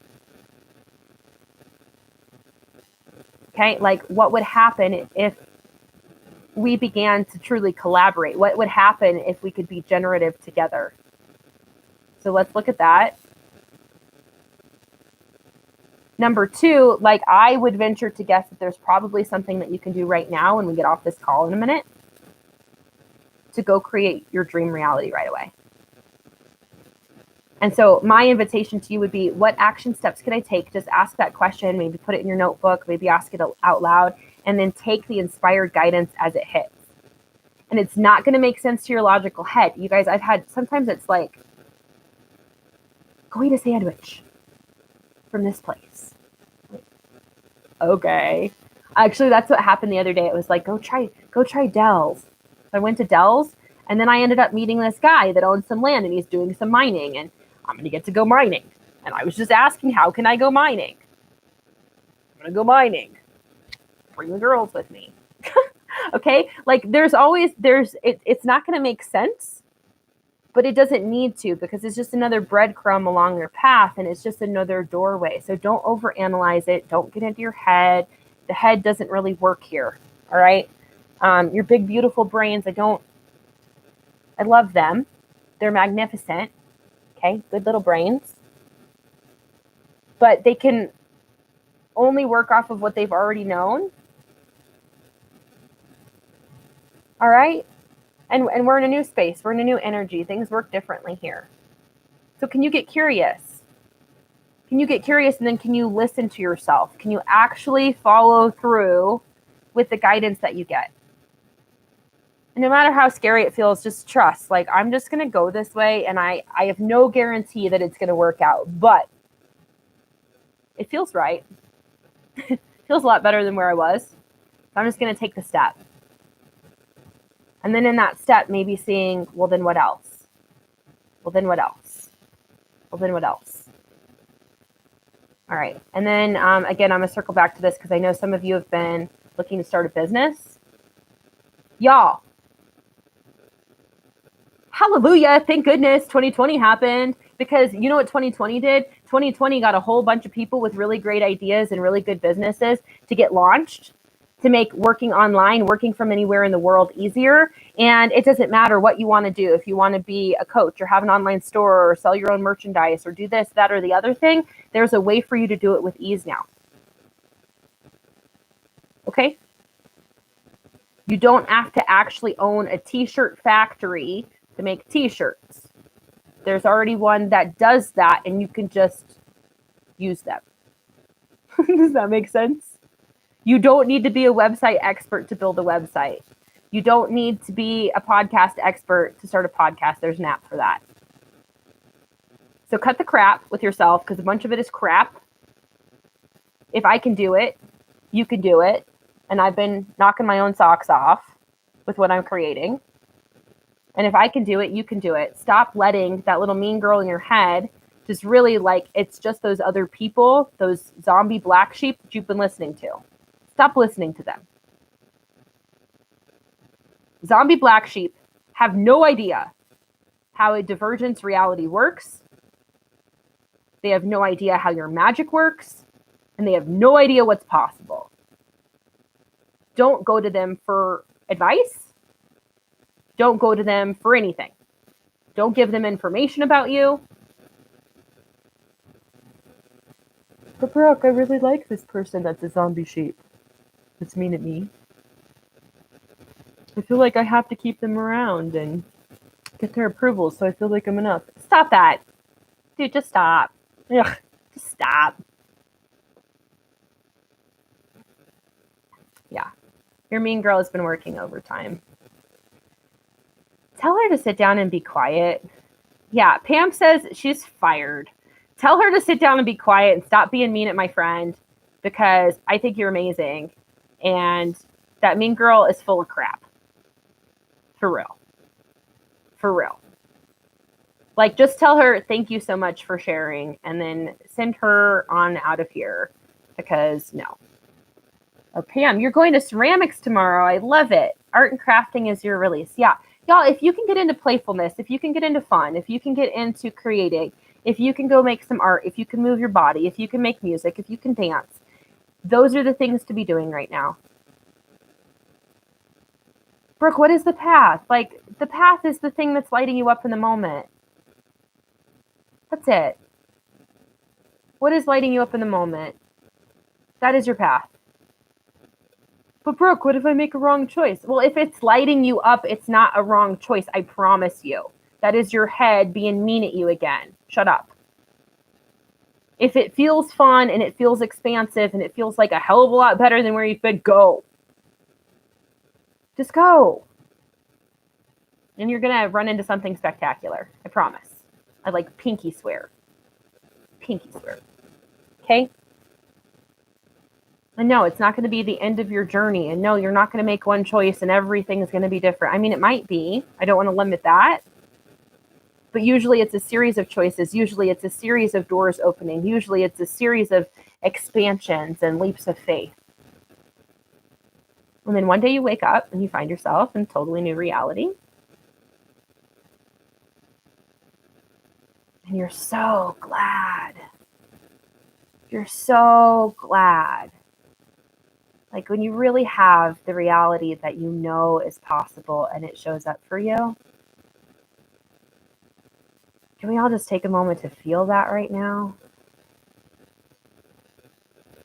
[SPEAKER 1] Okay, like what would happen if we began to truly collaborate? What would happen if we could be generative together? So let's look at that. Number two, like I would venture to guess that there's probably something that you can do right now when we get off this call in a minute to go create your dream reality right away. And so my invitation to you would be, what action steps can I take? Just ask that question, maybe put it in your notebook, maybe ask it out loud, and then take the inspired guidance as it hits. And it's not going to make sense to your logical head. You guys, sometimes it's like, go eat a sandwich from this place. Okay. Actually, that's what happened the other day. It was like, go try Dell's. So I went to Dell's And then I ended up meeting this guy that owns some land and he's doing some mining and I'm going to get to go mining. And I was just asking, how can I go mining? I'm going to go mining. Bring the girls with me. Okay? Like it's not going to make sense, but it doesn't need to because it's just another breadcrumb along your path and it's just another doorway. So don't overanalyze it. Don't get into your head. The head doesn't really work here. All right? Your big, beautiful brains, I love them. They're magnificent. Okay? Good little brains. But they can only work off of what they've already known. All right? And we're in a new space. We're in a new energy. Things work differently here. So can you get curious? Can you get curious and then can you listen to yourself? Can you actually follow through with the guidance that you get? And no matter how scary it feels, just trust. Like, I'm just going to go this way and I have no guarantee that it's going to work out. But it feels right. It feels a lot better than where I was. So I'm just going to take the step. And then in that step, maybe seeing, well, then what else? Well, then what else? Well, then what else? All right. And then, again, I'm going to circle back to this because I know some of you have been looking to start a business. Y'all. Hallelujah. Thank goodness 2020 happened because you know what 2020 did? 2020 got a whole bunch of people with really great ideas and really good businesses to get launched, to make working online, working from anywhere in the world easier. And it doesn't matter what you want to do. If you want to be a coach or have an online store or sell your own merchandise or do this, that, or the other thing, there's a way for you to do it with ease now. Okay? You don't have to actually own a t-shirt factory to make t-shirts. There's already one that does that and you can just use them. Does that make sense? You don't need to be a website expert to build a website. You don't need to be a podcast expert to start a podcast. There's an app for that. So cut the crap with yourself because a bunch of it is crap. If I can do it, you can do it. And I've been knocking my own socks off with what I'm creating. And if I can do it, you can do it. Stop letting that little mean girl in your head just really like it's just those other people, those zombie black sheep that you've been listening to. Stop listening to them. Zombie black sheep have no idea how a divergence reality works. They have no idea how your magic works. And they have no idea what's possible. Don't go to them for advice. Don't go to them for anything. Don't give them information about you. But Brooke, I really like this person that's a zombie sheep. That's mean at me. I feel like I have to keep them around and get their approval, so I feel like I'm enough. Stop that. Dude, just stop. Ugh, just stop. Yeah. Your mean girl has been working overtime. Tell her to sit down and be quiet. Yeah, Pam says she's fired. Tell her to sit down and be quiet and stop being mean at my friend because I think you're amazing. And that mean girl is full of crap. For real. For real. Like, just tell her thank you so much for sharing and then send her on out of here because no. Oh, Pam, you're going to ceramics tomorrow. I love it. Art and crafting is your release. Yeah. Y'all, if you can get into playfulness, if you can get into fun, if you can get into creating, if you can go make some art, if you can move your body, if you can make music, if you can dance, those are the things to be doing right now. Brooke, what is the path? Like, the path is the thing that's lighting you up in the moment. That's it. What is lighting you up in the moment? That is your path. But Brooke, what if I make a wrong choice? Well, if it's lighting you up, it's not a wrong choice. I promise you. That is your head being mean at you again. Shut up. If it feels fun and it feels expansive and it feels like a hell of a lot better than where you've been, go. Just go. And you're going to run into something spectacular. I promise. I like pinky swear. Pinky swear. Okay? And no, it's not going to be the end of your journey. And no, you're not going to make one choice and everything is going to be different. I mean, it might be. I don't want to limit that. But usually it's a series of choices. Usually it's a series of doors opening. Usually it's a series of expansions and leaps of faith. And then one day you wake up and you find yourself in a totally new reality. And you're so glad. You're so glad. Like when you really have the reality that you know is possible and it shows up for you. Can we all just take a moment to feel that right now?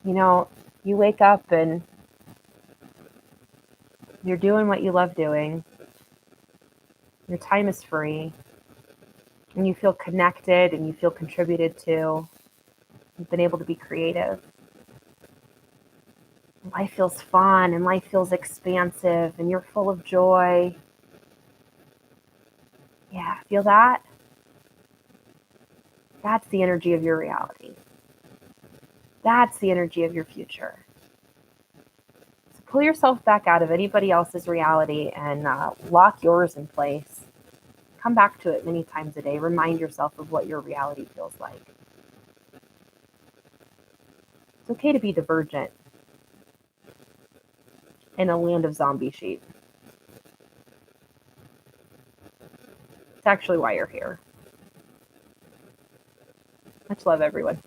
[SPEAKER 1] You know, you wake up and you're doing what you love doing. Your time is free. And you feel connected and you feel contributed to. You've been able to be creative. Life feels fun and life feels expansive and you're full of joy. Yeah, feel that? That's the energy of your reality. That's the energy of your future. So pull yourself back out of anybody else's reality and lock yours in place. Come back to it many times a day. Remind yourself of what your reality feels like. It's okay to be divergent in a land of zombie sheep. It's actually why you're here. Much love, everyone.